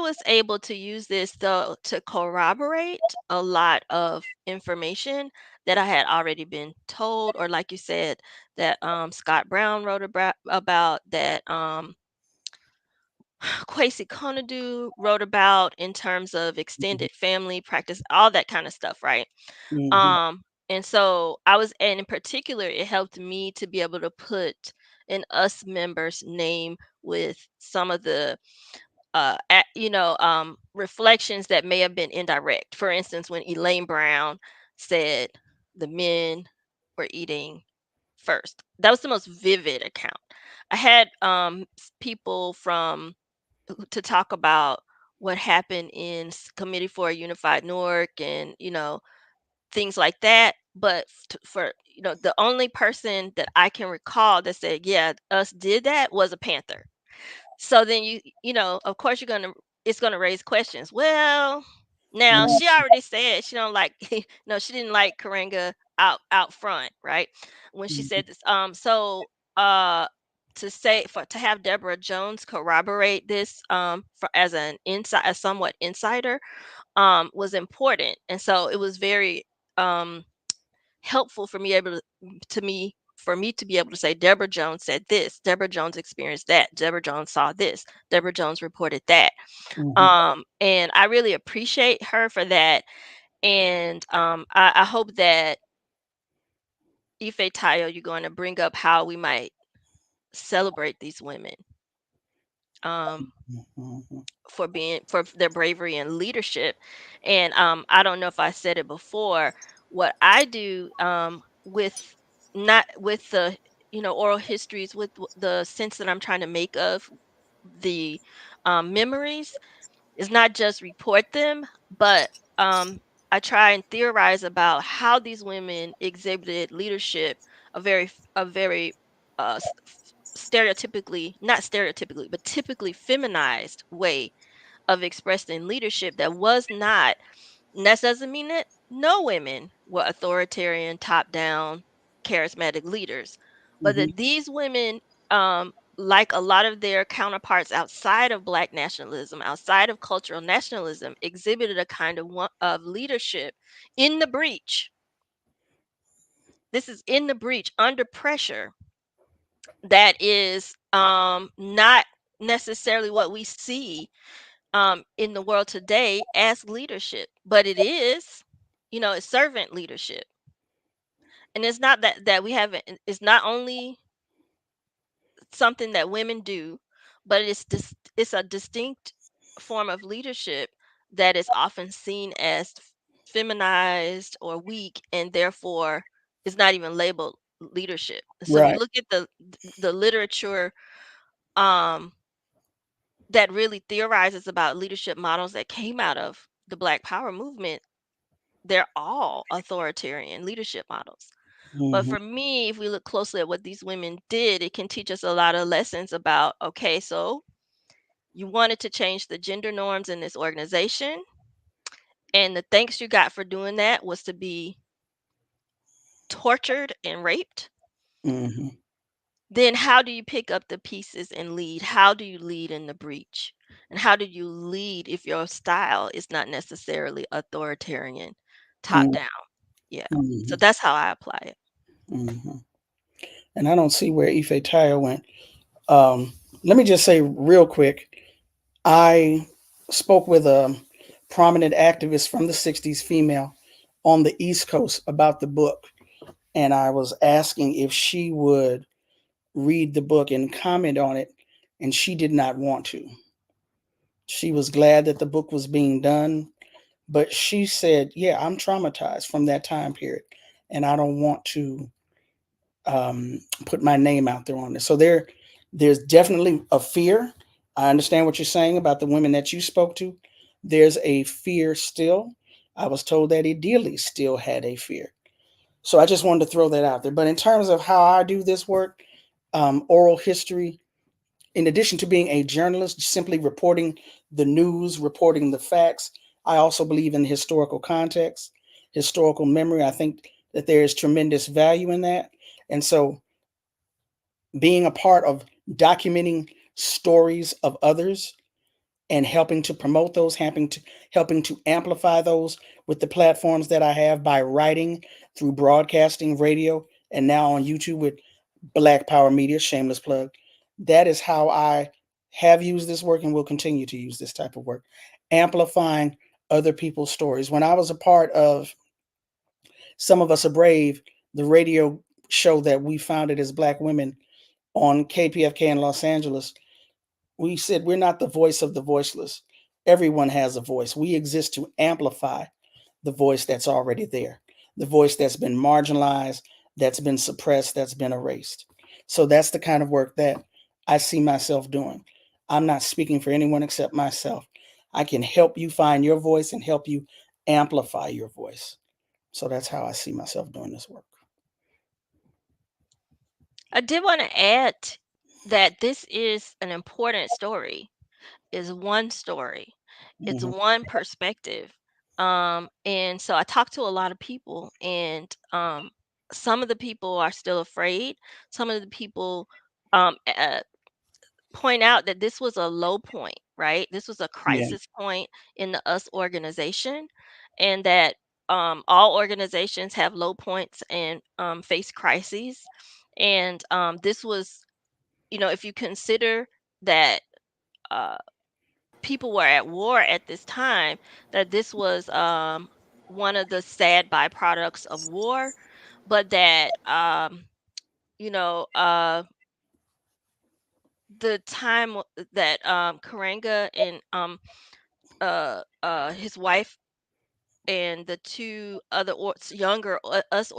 was able to use this though to corroborate a lot of information that I had already been told, or like you said, that Scott Brown wrote about, that Kwesi Konadu wrote about, in terms of extended family practice, all that kind of stuff, right? Mm-hmm. And so I was, and in particular, it helped me to be able to put an us member's name with some of the reflections that may have been indirect. For instance, when Elaine Brown said the men were eating first, that was the most vivid account. I had people from to talk about what happened in Committee for a Unified Newark, and things like that. But for the only person that I can recall that said, "Yeah, us did that," was a Panther. So then of course it's gonna raise questions. Well, now she already said she don't like no, she didn't like Karenga out front, right? When she said this. Uh to have Deborah Jones corroborate this for as an inside a somewhat insider was important. And so it was very um helpful for me able to me for me to be able to say, Deborah Jones said this, Deborah Jones experienced that, Deborah Jones saw this, Deborah Jones reported that. Mm-hmm. And I really appreciate her for that. And I hope that Ifetayo, you're going to bring up how we might celebrate these women um, Mm-hmm. for their bravery and leadership. And I don't know if I said it before. What I do with not with the oral histories, with the sense that I'm trying to make of the memories, is not just report them, but I try and theorize about how these women exhibited leadership, a very stereotypically, not stereotypically, but typically feminized way of expressing leadership that was not, and that doesn't mean that no women were authoritarian, top down, charismatic leaders, but Mm-hmm. that these women, like a lot of their counterparts outside of Black nationalism, outside of cultural nationalism, exhibited a kind of of leadership in the breach. This is in the breach, under pressure, that is not necessarily what we see in the world today as leadership, but it is, it's servant leadership. And it's not that we haven't, it's not only something that women do, but it's a distinct form of leadership that is often seen as feminized or weak, and therefore is not even labeled leadership. So if you Right. look at the literature um that really theorizes about leadership models that came out of the Black Power movement, they're all authoritarian leadership models. But Mm-hmm. for me, if we look closely at what these women did, it can teach us a lot of lessons about, okay, so you wanted to change the gender norms in this organization, and the thanks you got for doing that was to be tortured and raped. Mm-hmm. Then how do you pick up the pieces and lead? How do you lead in the breach? And how do you lead if your style is not necessarily authoritarian, top down? Yeah. So Mm-hmm. that's how I apply it. Mm-hmm. And I don't see where Ifetayo went. Um, Let me just say real quick, I spoke with a prominent activist from the 60s, female, on the East Coast about the book. And I was asking if she would read the book and comment on it. And she did not want to. She was glad that the book was being done. But she said, yeah, I'm traumatized from that time period. And I don't want to put my name out there on this. So there's definitely a fear. I understand what you're saying about the women that you spoke to. There's a fear still. I was told that Ideally still had a fear. So I just wanted to throw that out there. But in terms of how I do this work, oral history, in addition to being a journalist, simply reporting the news, reporting the facts, I also believe in historical context, historical memory. I think that there is tremendous value in that. And so being a part of documenting stories of others and helping to promote those, helping to amplify those with the platforms that I have by writing, through broadcasting, radio, and now on YouTube with Black Power Media, shameless plug. That is how I have used this work and will continue to use this type of work, amplifying other people's stories. When I was a part of Some of Us Are Brave, the radio show that we founded as Black women on KPFK in Los Angeles, we said we're not the voice of the voiceless. Everyone has a voice. We exist to amplify the voice that's already there, the voice that's been marginalized, that's been suppressed, that's been erased. So that's the kind of work that I see myself doing. I'm not speaking for anyone except myself. I can help you find your voice and help you amplify your voice. So that's how I see myself doing this work. I did want to add that this is an important story, is one story. It's Mm-hmm. one perspective. And so I talked to a lot of people, and some of the people are still afraid. Some of the people um, uh, point out that this was a low point, right? This was a Yeah. crisis point in the US organization, and that all organizations have low points and face crises. And this was, if you consider that uh, people were at war at this time, that this was one of the sad byproducts of war, but that, you know, uh, the time that Karenga and his wife and the two other younger us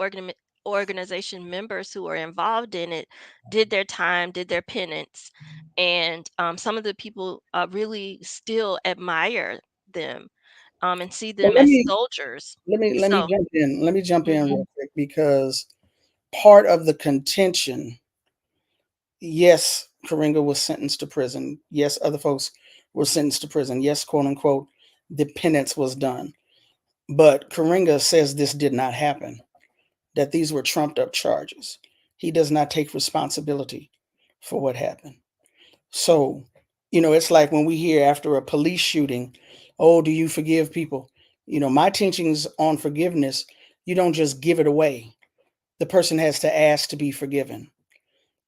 organization members who were involved in it did their time, did their penance, and some of the people really still admire them and see Well, them as soldiers. let me So, jump in. Let me jump in mhm. real quick because part of the contention yes, Karenga was sentenced to prison. Yes, other folks were sentenced to prison. Yes, quote unquote, the penance was done. But Karenga says this did not happen, that these were trumped up charges. He does not take responsibility for what happened. So, it's like when we hear after a police shooting, oh, do you forgive people? My teachings on forgiveness, you don't just give it away. The person has to ask to be forgiven.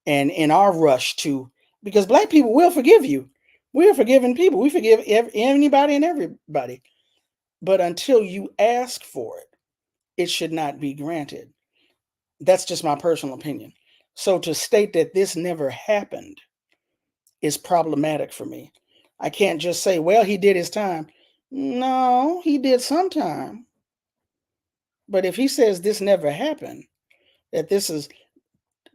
And in our rush to, because Black people will forgive you, we're forgiving people. We forgive anybody and everybody. But until you ask for it, it should not be granted. That's just my personal opinion. So to state that this never happened is problematic for me. I can't just say, well, he did his time. No, he did some time. But if he says this never happened, that this is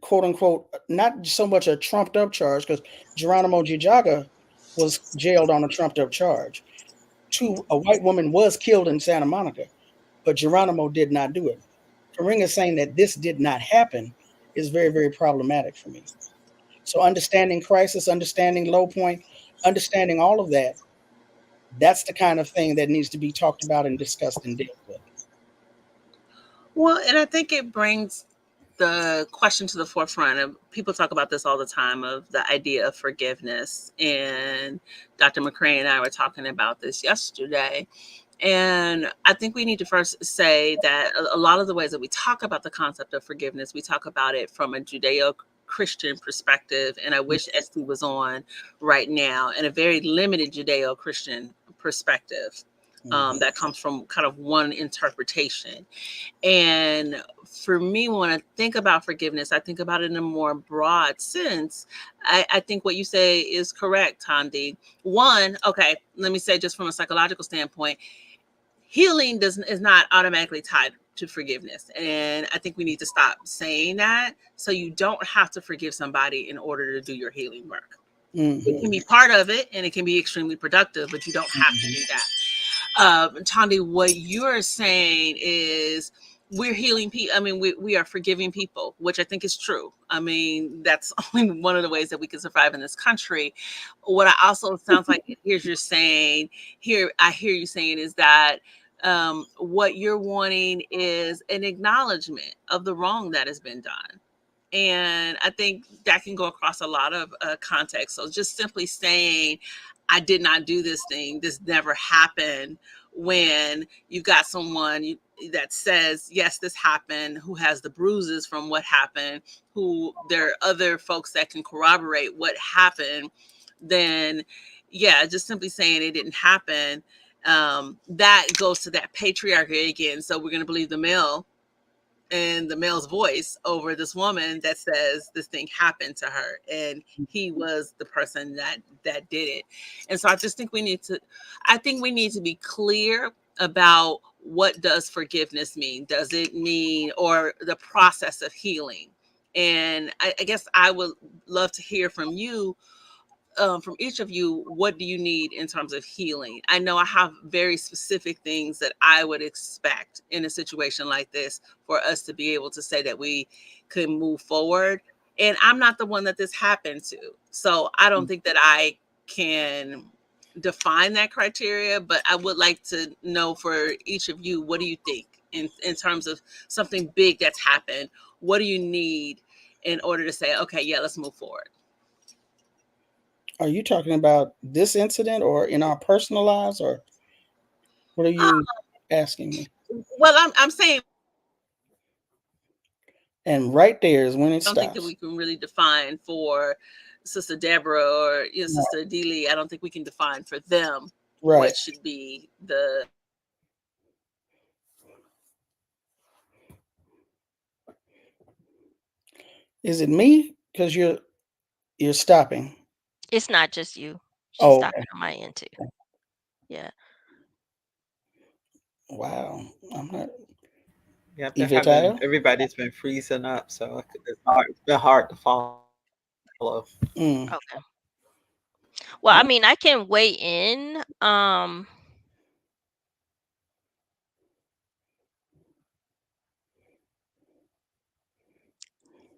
quote unquote not so much a trumped up charge, because Geronimo Jijaga was jailed on a trumped up charge. A white woman was killed in Santa Monica, but Geronimo did not do it. Karenga saying that this did not happen is very, very problematic for me. So understanding crisis, understanding low point, understanding all of that, that's the kind of thing that needs to be talked about and discussed and dealt with. Well, and I think it brings the question to the forefront of people talk about this all the time of the idea of forgiveness. And Dr. McCray and I were talking about this yesterday. And I think we need to first say that a lot of the ways that we talk about the concept of forgiveness, we talk about it from a Judeo Christian perspective. And I wish Estee was on right now, in a very limited Judeo Christian perspective. That comes from kind of one interpretation. And for me, when I think about forgiveness, I think about it in a more broad sense. I think what you say is correct, Thandi. One, okay, let me say just from a psychological standpoint, healing is not automatically tied to forgiveness. And I think we need to stop saying that. So you don't have to forgive somebody in order to do your healing work. It can be part of it and it can be extremely productive, but you don't have to do that. Tandi, what you're saying is we're healing people. I mean, we are forgiving people, which I think is true. I mean, that's only one of the ways that we can survive in this country. What I also sounds like here's you're saying here, I hear you saying is that what you're wanting is an acknowledgement of the wrong that has been done. And I think that can go across a lot of contexts. So just simply saying, I did not do this thing, this never happened, when you've got someone that says, yes, this happened, who has the bruises from what happened, who there are other folks that can corroborate what happened, then yeah, just simply saying it didn't happen, that goes to that patriarchy again. So we're going to believe the male and the male's voice over this woman that says this thing happened to her and he was the person that did it. And so I think we need to be clear about what does forgiveness mean. Does it mean, or the process of healing? And I guess I would love to hear from each of you, what do you need in terms of healing? I know I have very specific things that I would expect in a situation like this for us to be able to say that we could move forward. And I'm not the one that this happened to. So I don't think that I can define that criteria, but I would like to know for each of you, what do you think in terms of something big that's happened? What do you need in order to say, okay, yeah, let's move forward? Are you talking about this incident or in our personal lives, or what are you asking me? Well, I'm saying And right there is when it I don't think that stops. we can really define for Sister Deborah or Sister Delia. I don't think we can define for them Right. what should be the. Is it me? Because you're stopping. It's not just you. She's Oh, stopping okay. on my end too. Yeah. Wow. I'm not Yeah, they're having Ifetayo. everybody's been freezing up, so it's been hard to follow. Mm. Okay. Well, I mean, I can weigh in.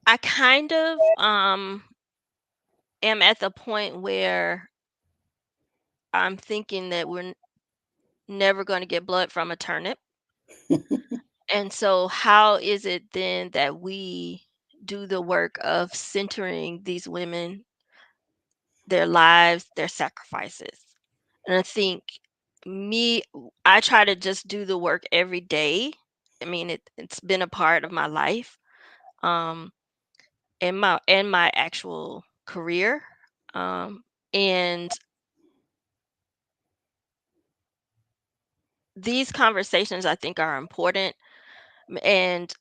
I kind of am at the point where I'm thinking that we're never going to get blood from a turnip. And so, how is it then that we do the work of centering these women, their lives, their sacrifices? And I think I try to just do the work every day. I mean, it's been a part of my life, um, and my actual career, and these conversations I think are important, and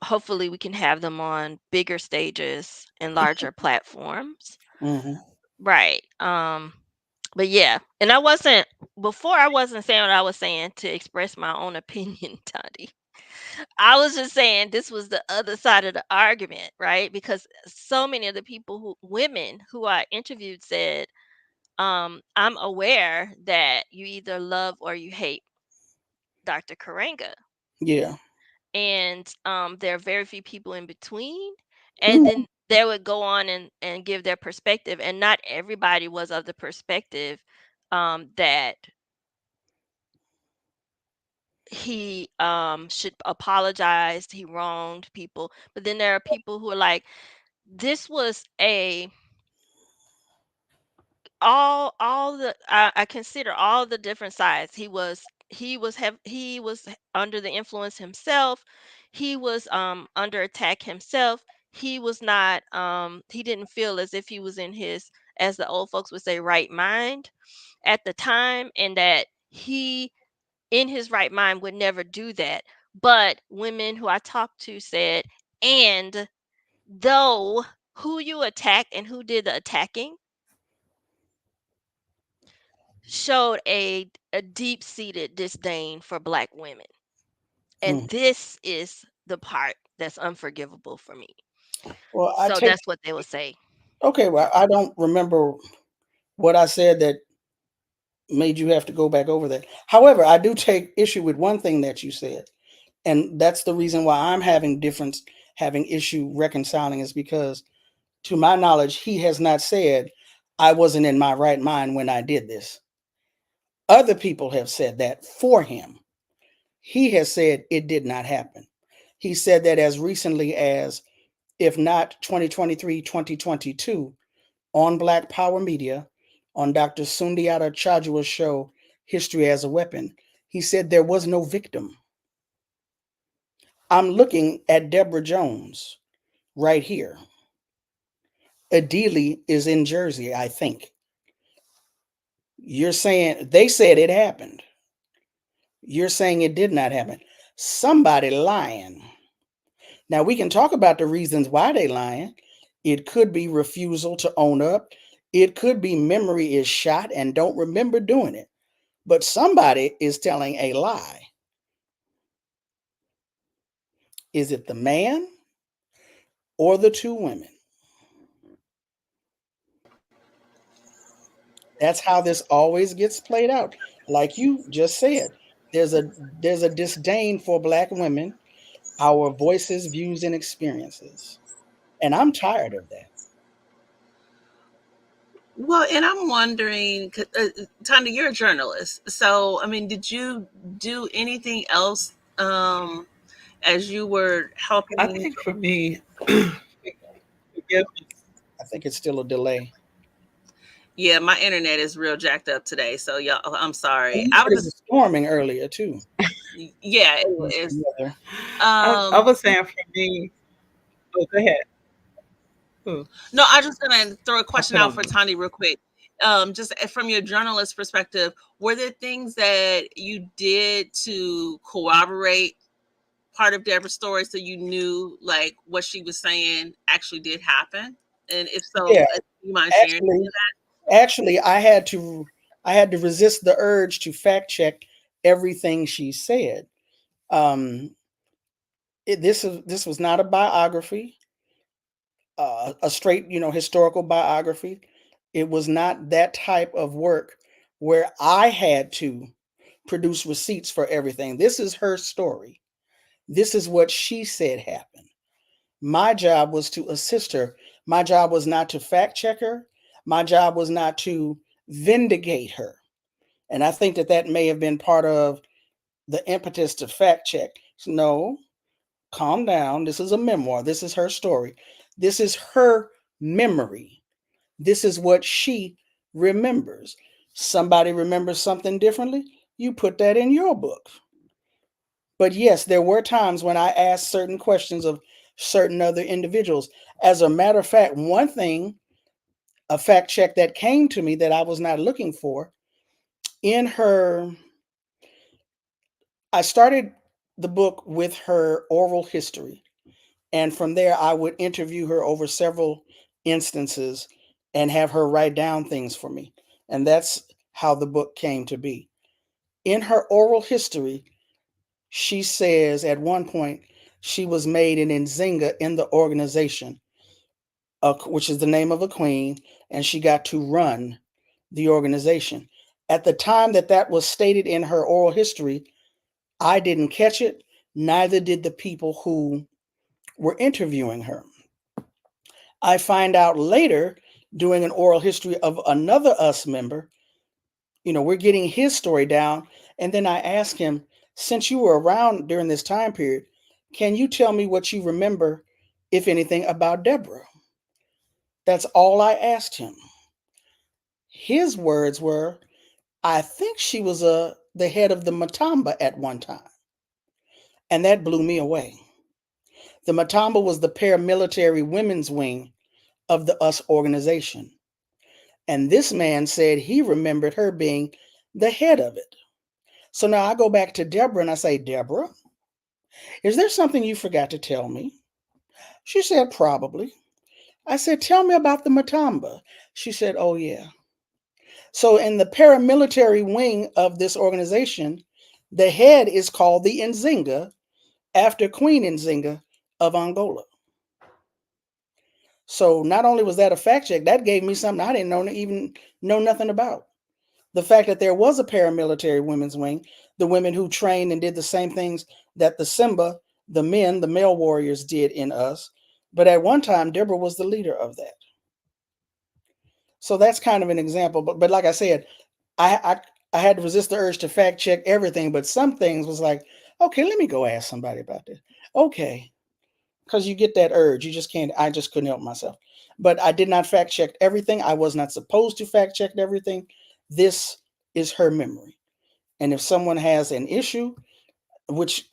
hopefully we can have them on bigger stages and larger platforms. Mm-hmm. Right. But yeah, and I wasn't saying what I was saying to express my own opinion, Toddy. I was just saying this was the other side of the argument, right? Because so many of the women who I interviewed said, I'm aware that you either love or you hate Dr. Karenga. Yeah. And there are very few people in between. And then they would go on and give their perspective. And not everybody was of the perspective that he should apologize, he wronged people. But then there are people who are like, this was a all the I consider all the different sides. He was under the influence himself. He was under attack himself. He was not he didn't feel as if he was in his, as the old folks would say, right mind at the time, and that he in his right mind would never do that. But women who I talked to said, and though who you attacked and who did the attacking showed a deep-seated disdain for Black women. And this is the part that's unforgivable for me. Well, So that's what they will say. okay, well, I don't remember what I said that made you have to go back over that. However, I do take issue with one thing that you said, and that's the reason why I'm having issue reconciling, is because, to my knowledge, he has not said I wasn't in my right mind when I did this. Other people have said that for him. He has said it did not happen. He said that as recently as, if not 2023, 2022, on Black Power Media, on Dr. Sundiata Chajua's show, History as a Weapon. He said there was no victim. I'm looking at Deborah Jones right here. Adili is in Jersey, I think. You're saying they said it happened. You're saying it did not happen. Somebody lying. Now we can talk about the reasons why they lying. It could be refusal to own up. It could be memory is shot and don't remember doing it. But somebody is telling a lie. Is it the man or the two women? That's how this always gets played out. Like you just said, there's a disdain for Black women, our voices, views, and experiences. And I'm tired of that. Well, and I'm wondering, Tanya, you're a journalist. So, I mean, did you do anything else as you were helping? I think for me, forgiveness. I think it's still a delay. Yeah, my internet is real jacked up today. So, y'all, I'm sorry. I was storming earlier, too. Yeah, it is. I was saying for me, oh, go ahead. No, I'm just going to throw a question out for Tanya real quick. Just from your journalist perspective, were there things that you did to corroborate part of Deborah's story so you knew like what she was saying actually did happen? And if so, Yeah, you mind sharing that? Actually, I had to resist the urge to fact check everything she said. This was not a biography, a straight, historical biography. It was not that type of work where I had to produce receipts for everything. This is her story. This is what she said happened. My job was to assist her. My job was not to fact check her. My job was not to vindicate her. And I think that that may have been part of the impetus to fact check. No, calm down. This is a memoir. This is her story. This is her memory. This is what she remembers. Somebody remembers something differently. You put that in your book. But yes, there were times when I asked certain questions of certain other individuals. As a matter of fact, one thing, a fact check that came to me that I was not looking for, in her, I started the book with her oral history. And from there, I would interview her over several instances and have her write down things for me. And that's how the book came to be. In her oral history, she says at one point she was made an Nzinga in the organization, which is the name of a queen, and she got to run the organization. At the time that that was stated in her oral history, I didn't catch it, neither did the people who were interviewing her. I find out later, doing an oral history of another US member, we're getting his story down. And then I ask him, since you were around during this time period, can you tell me what you remember, if anything, about Deborah? That's all I asked him. His words were, I think she was the head of the Matamba at one time. And that blew me away. The Matamba was the paramilitary women's wing of the US organization. And this man said he remembered her being the head of it. So now I go back to Deborah and I say, Deborah, is there something you forgot to tell me? She said, probably. I said, tell me about the Matamba. She said, oh, yeah. So in the paramilitary wing of this organization, the head is called the Nzinga, after Queen Nzinga of Angola. So not only was that a fact check, that gave me something I didn't even know nothing about. The fact that there was a paramilitary women's wing, the women who trained and did the same things that the Simba, the men, the male warriors did in us. But at one time, Deborah was the leader of that. So that's kind of an example. But like I said, I had to resist the urge to fact check everything. But some things was like, okay, let me go ask somebody about this. Okay. Because you get that urge. You just can't. I just couldn't help myself. But I did not fact check everything. I was not supposed to fact check everything. This is her memory. And if someone has an issue,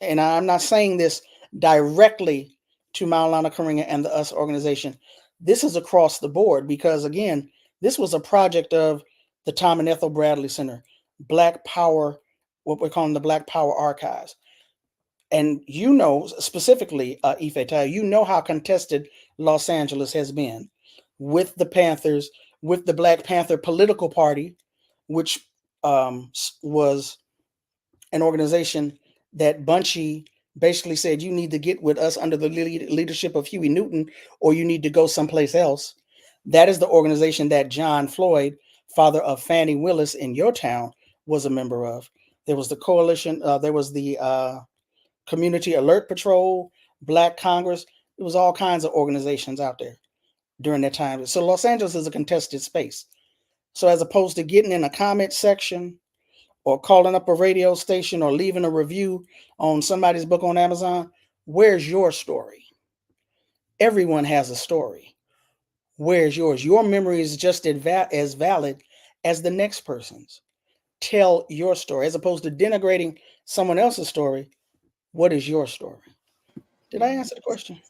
and I'm not saying this directly to Maulana Karenga and the US organization, this is across the board because, again, this was a project of the Tom and Ethel Bradley Center, Black Power, what we're calling the Black Power Archives. And specifically, Ifetayo, how contested Los Angeles has been with the Panthers, with the Black Panther political party, which was an organization that Bunchy basically said, you need to get with us under the leadership of Huey Newton, or you need to go someplace else. That is the organization that John Floyd, father of Fannie Willis in your town, was a member of. There was the coalition, there was the Community Alert Patrol, Black Congress. It was all kinds of organizations out there during that time. So Los Angeles is a contested space. So as opposed to getting in a comment section or calling up a radio station or leaving a review on somebody's book on Amazon, where's your story? Everyone has a story. Where's yours? Your memory is just as valid as the next person's. Tell your story. As opposed to denigrating someone else's story, what is your story? Did I answer the question?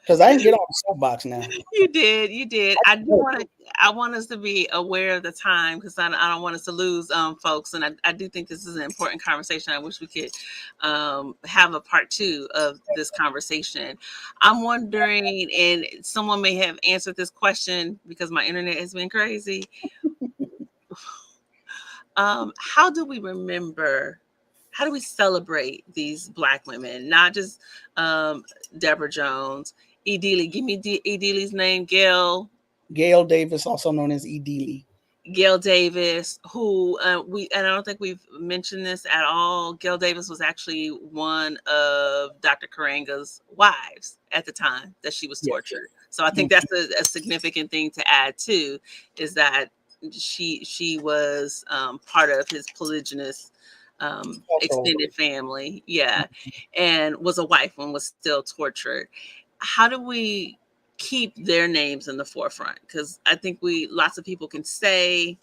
Because I can get on the soapbox now. You did. I want us to be aware of the time because I don't want us to lose folks, and I do think this is an important conversation. I wish we could have a part 2 of this conversation. I'm wondering, and someone may have answered this question because my internet has been crazy. How do we remember? How do we celebrate these Black women? Not just Deborah Jones, Edie. Give me Edie's name, Gail. Gail Davis, also known as Edie. Gail Davis, who and I don't think we've mentioned this at all. Gail Davis was actually one of Dr. Karenga's wives at the time that she was tortured. So I think that's a significant thing to add too, is that she was part of his polygynous extended family, and was a wife and was still tortured. How do we keep their names in the forefront? Because I think lots of people can say,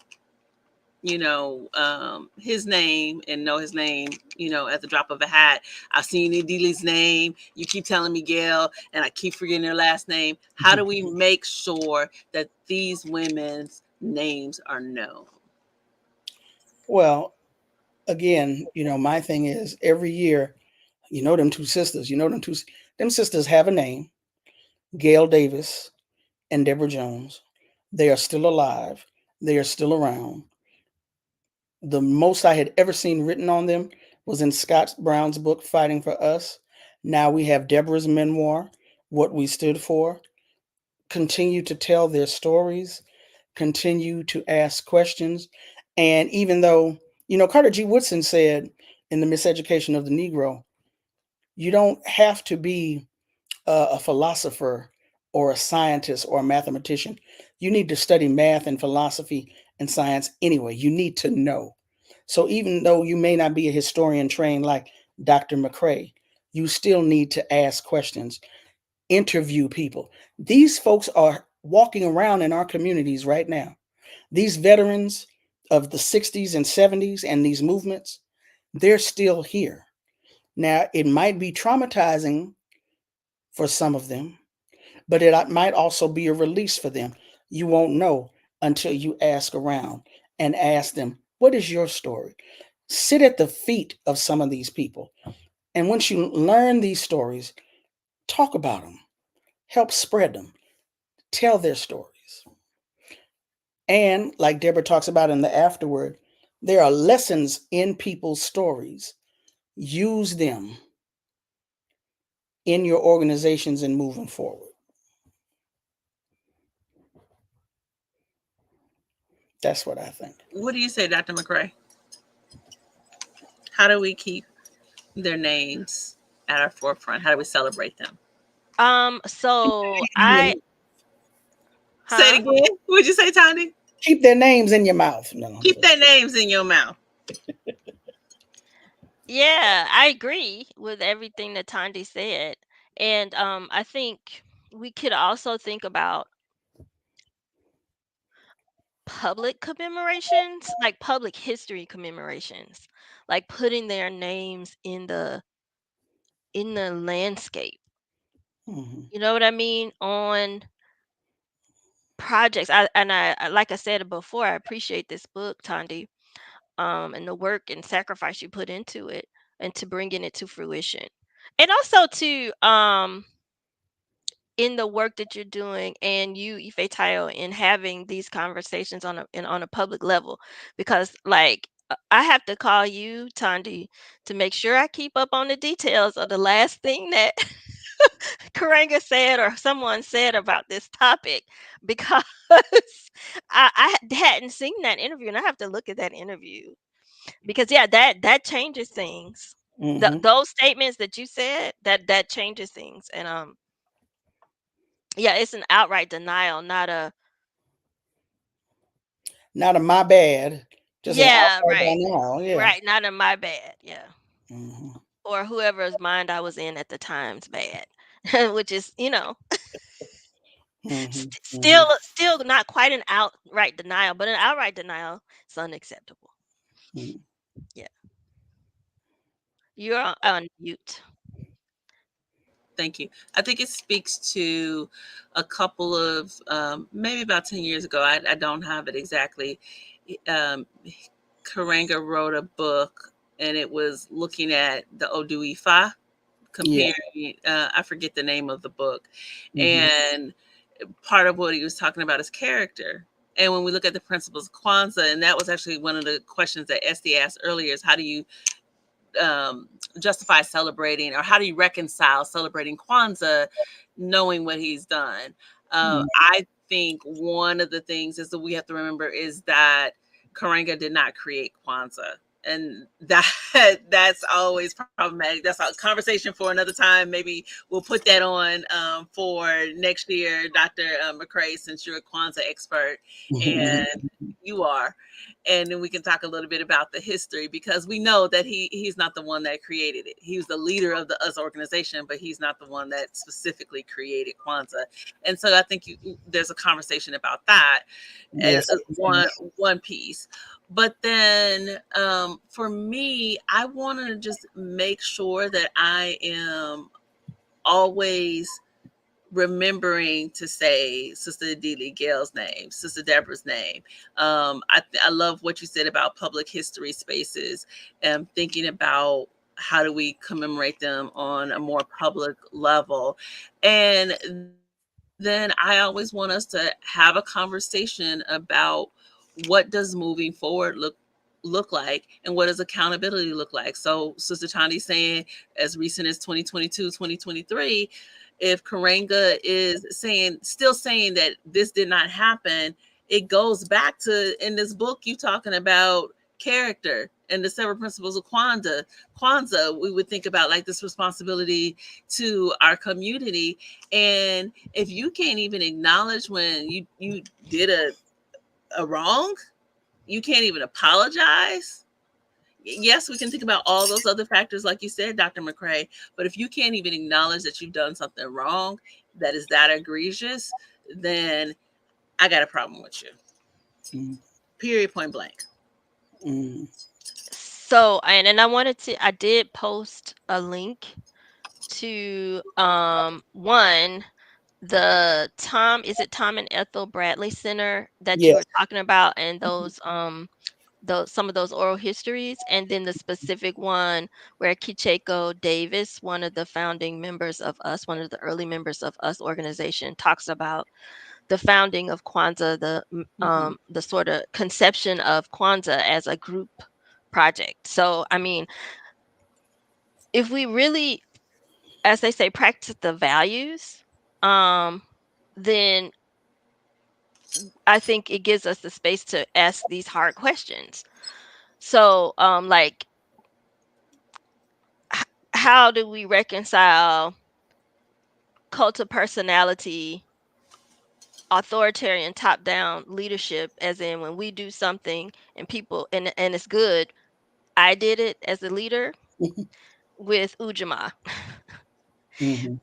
his name and know his name, at the drop of a hat. I've seen Idili's name. You keep telling me Gail, and I keep forgetting their last name. How do we make sure that these women's names are known? Well, again, my thing is every year, them two sisters, them sisters have a name, Gail Davis and Deborah Jones. They are still alive. They are still around. The most I had ever seen written on them was in Scott Brown's book, Fighting for Us. Now we have Deborah's memoir, What We Stood For. Continue to tell their stories, continue to ask questions. And even though, Carter G. Woodson said in The Miseducation of the Negro, you don't have to be a philosopher or a scientist or a mathematician. You need to study math and philosophy and science anyway. You need to know. So even though you may not be a historian trained like Dr. McCray, you still need to ask questions, interview people. These folks are walking around in our communities right now. These veterans of the 60s and 70s and these movements, they're still here. Now, it might be traumatizing for some of them, but it might also be a release for them. You won't know until you ask around and ask them, what is your story? Sit at the feet of some of these people. And once you learn these stories, talk about them, help spread them, tell their stories. And like Deborah talks about in the afterword, there are lessons in people's stories. Use them in your organizations and moving forward. That's what I think. What do you say, Dr. McCray? How do we keep their names at our forefront? How do we celebrate them? So Say it again. What'd you say, Tani? Keep their names in your mouth. No, keep their names in your mouth. Yeah, I agree with everything that Tandi said. And I think we could also think about public commemorations, like public history commemorations, like putting their names in the landscape. Mm-hmm. You know what I mean? On projects. I like I said before, I appreciate this book, Tandi, and the work and sacrifice you put into it and to bringing it to fruition. And also to in the work that you're doing and you, Ifetayo, in having these conversations on a public level, because like I have to call you, Tandi, to make sure I keep up on the details of the last thing that Karenga said or someone said about this topic, because I hadn't seen that interview and I have to look at that interview, because yeah, that changes things. Mm-hmm. Those statements that you said, that changes things. And yeah, it's an outright denial, not a my bad, just an yeah, outright right, denial. Yeah. right, not a my bad, yeah, Mm-hmm. or whoever's mind I was in at the time's bad, which is Mm-hmm. still not quite an outright denial, but an outright denial is unacceptable. Mm-hmm. Yeah, you're on mute. Thank you. I think it speaks to a couple of maybe about 10 years ago. I don't have it exactly. Karenga wrote a book, and it was looking at the Odu Ifa, comparing. I forget the name of the book, and part of what he was talking about is character. And when we look at the principles of Kwanzaa, and that was actually one of the questions that Estee asked earlier, is how do you justify celebrating, or how do you reconcile celebrating Kwanzaa knowing what he's done? I think one of the things is that we have to remember is that Karenga did not create Kwanzaa. And that's always problematic. That's a conversation for another time. Maybe we'll put that on for next year, Dr. McCray, since you're a Kwanzaa expert and you are. And then we can talk a little bit about the history, because we know that he's not the one that created it. He was the leader of the US organization, but he's not the one that specifically created Kwanzaa. And so I think there's a conversation about that as one piece. But then for me, I want to just make sure that I am always remembering to say Sister Adili Gale's name, Sister Deborah's name. I love what you said about public history spaces and thinking about how do we commemorate them on a more public level. And then I always want us to have a conversation about what does moving forward look like, and what does accountability look like. So Sister Tani saying as recent as 2022, 2023, if Karenga is still saying that this did not happen, it goes back to, in this book, you talking about character and the 7 principles of Kwanzaa, we would think about like this responsibility to our community. And if you can't even acknowledge when you did a wrong, you can't even apologize. Yes, we can think about all those other factors, like you said, Dr. McCray, but if you can't even acknowledge that you've done something wrong that is that egregious, then I got a problem with you. Period, point blank. So, and I did post a link to one, the Tom and Ethel Bradley Center that you were talking about, and those some of those oral histories, and then the specific one where Kicheko Davis, one of the founding members of US, one of the early members of US organization, talks about the founding of Kwanzaa, the sort of conception of Kwanzaa as a group project. So, I mean, if we really, as they say, practice the values, then I think it gives us the space to ask these hard questions. So, like, how do we reconcile cult of personality, authoritarian top-down leadership, as in when we do something and people and it's good, I did it as a leader, with Ujamaa.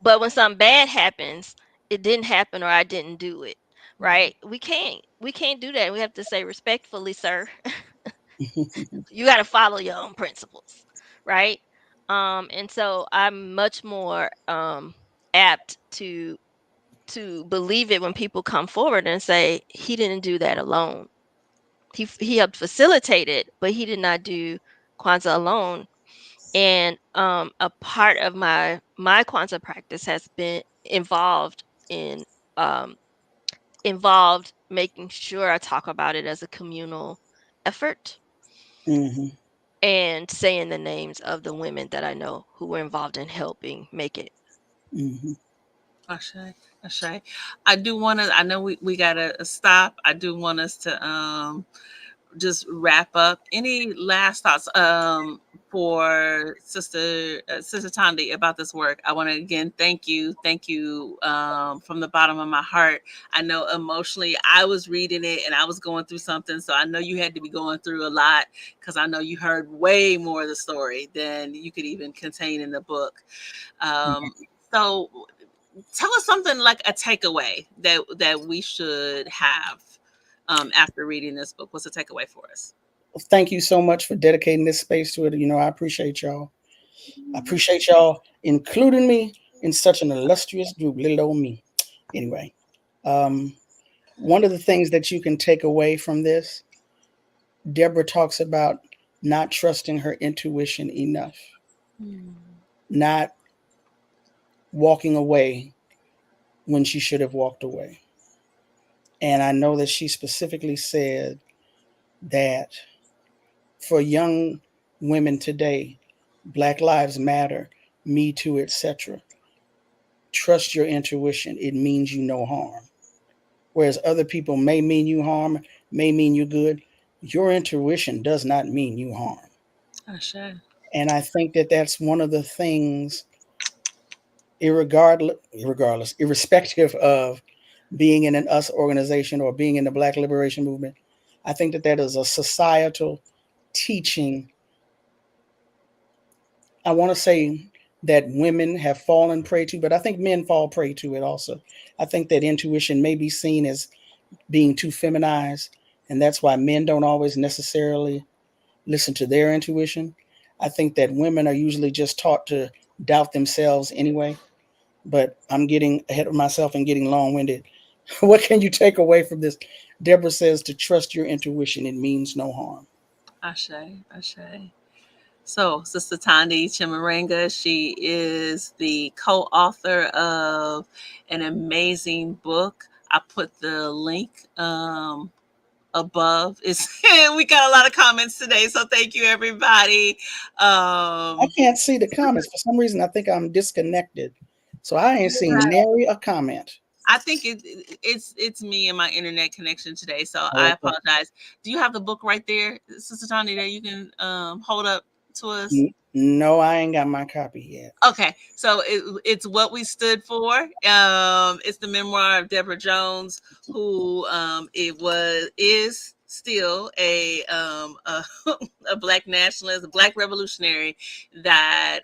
But when something bad happens, it didn't happen or I didn't do it, right? We can't do that. We have to say respectfully, sir, you got to follow your own principles, right? And so I'm much more apt to believe it when people come forward and say he didn't do that alone. He helped facilitate it, but he did not do Kwanzaa alone. And a part of my Kwanzaa practice has been involved making sure I talk about it as a communal effort, and saying the names of the women that I know who were involved in helping make it. Ashay. I do want to, I know we got to stop. I do want us to just wrap up. Any last thoughts for Sister Tandi about this work? I want to again thank you from the bottom of my heart. I know emotionally I was reading it and I was going through something, so I know you had to be going through a lot, because I know you heard way more of the story than you could even contain in the book. So tell us something like a takeaway that we should have after reading this book. What's a takeaway for us? Well, thank you so much for dedicating this space to it. I appreciate y'all. I appreciate y'all including me in such an illustrious group, little old me. Anyway, one of the things that you can take away from this, Deborah talks about not trusting her intuition enough, not walking away when she should have walked away. And I know that she specifically said that for young women today, Black Lives Matter, Me Too, etc., trust your intuition. It means you no harm. whereas other people may mean you harm, may mean you good. Your intuition does not mean you harm. Ashe. And I think that that's one of the things, irrespective of being in an us organization or being in the Black liberation movement, I think that that is a societal teaching. I want to say that women have fallen prey to, but I think men fall prey to it also. I think that intuition may be seen as being too feminized, and that's why men don't always necessarily listen to their intuition. I think that women are usually just taught to doubt themselves anyway, but I'm getting ahead of myself and getting long winded. What can you take away from this? Deborah says to trust your intuition, it means no harm. Ashe. Ashe. So, Sister Thandisizwe Chimurenga, she is the co-author of an amazing book. I put the link above. It's we got a lot of comments today, so thank you everybody. I can't see the comments. For some reason, I think I'm disconnected. So I ain't seen nary a comment. I think it's me and my internet connection today, so I Okay. apologize. Do you have the book right there, Sister Tani, that you can hold up to us? No, I ain't got my copy yet. Okay, so it's what we stood for. It's the memoir of Deborah Jones, who is still a Black nationalist, a Black revolutionary that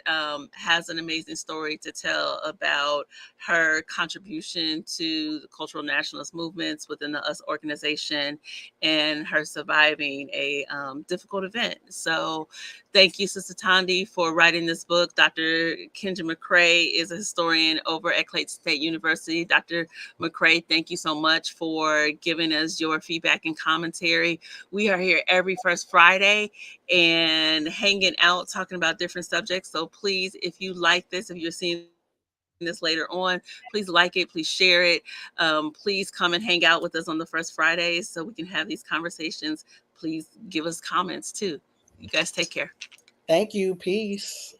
has an amazing story to tell about her contribution to the cultural nationalist movements within the US organization and her surviving a difficult event. So thank you, Sister Tandi, for writing this book. Dr. Kenja McCray is a historian over at Claiborne State University. Dr. McCray, thank you so much for giving us your feedback and commentary. We are here every first Friday and hanging out, talking about different subjects. So please, if you like this, if you're seeing this later on, please like it, please share it. Please come and hang out with us on the first Fridays so we can have these conversations. Please give us comments too. You guys take care. Thank you. Peace.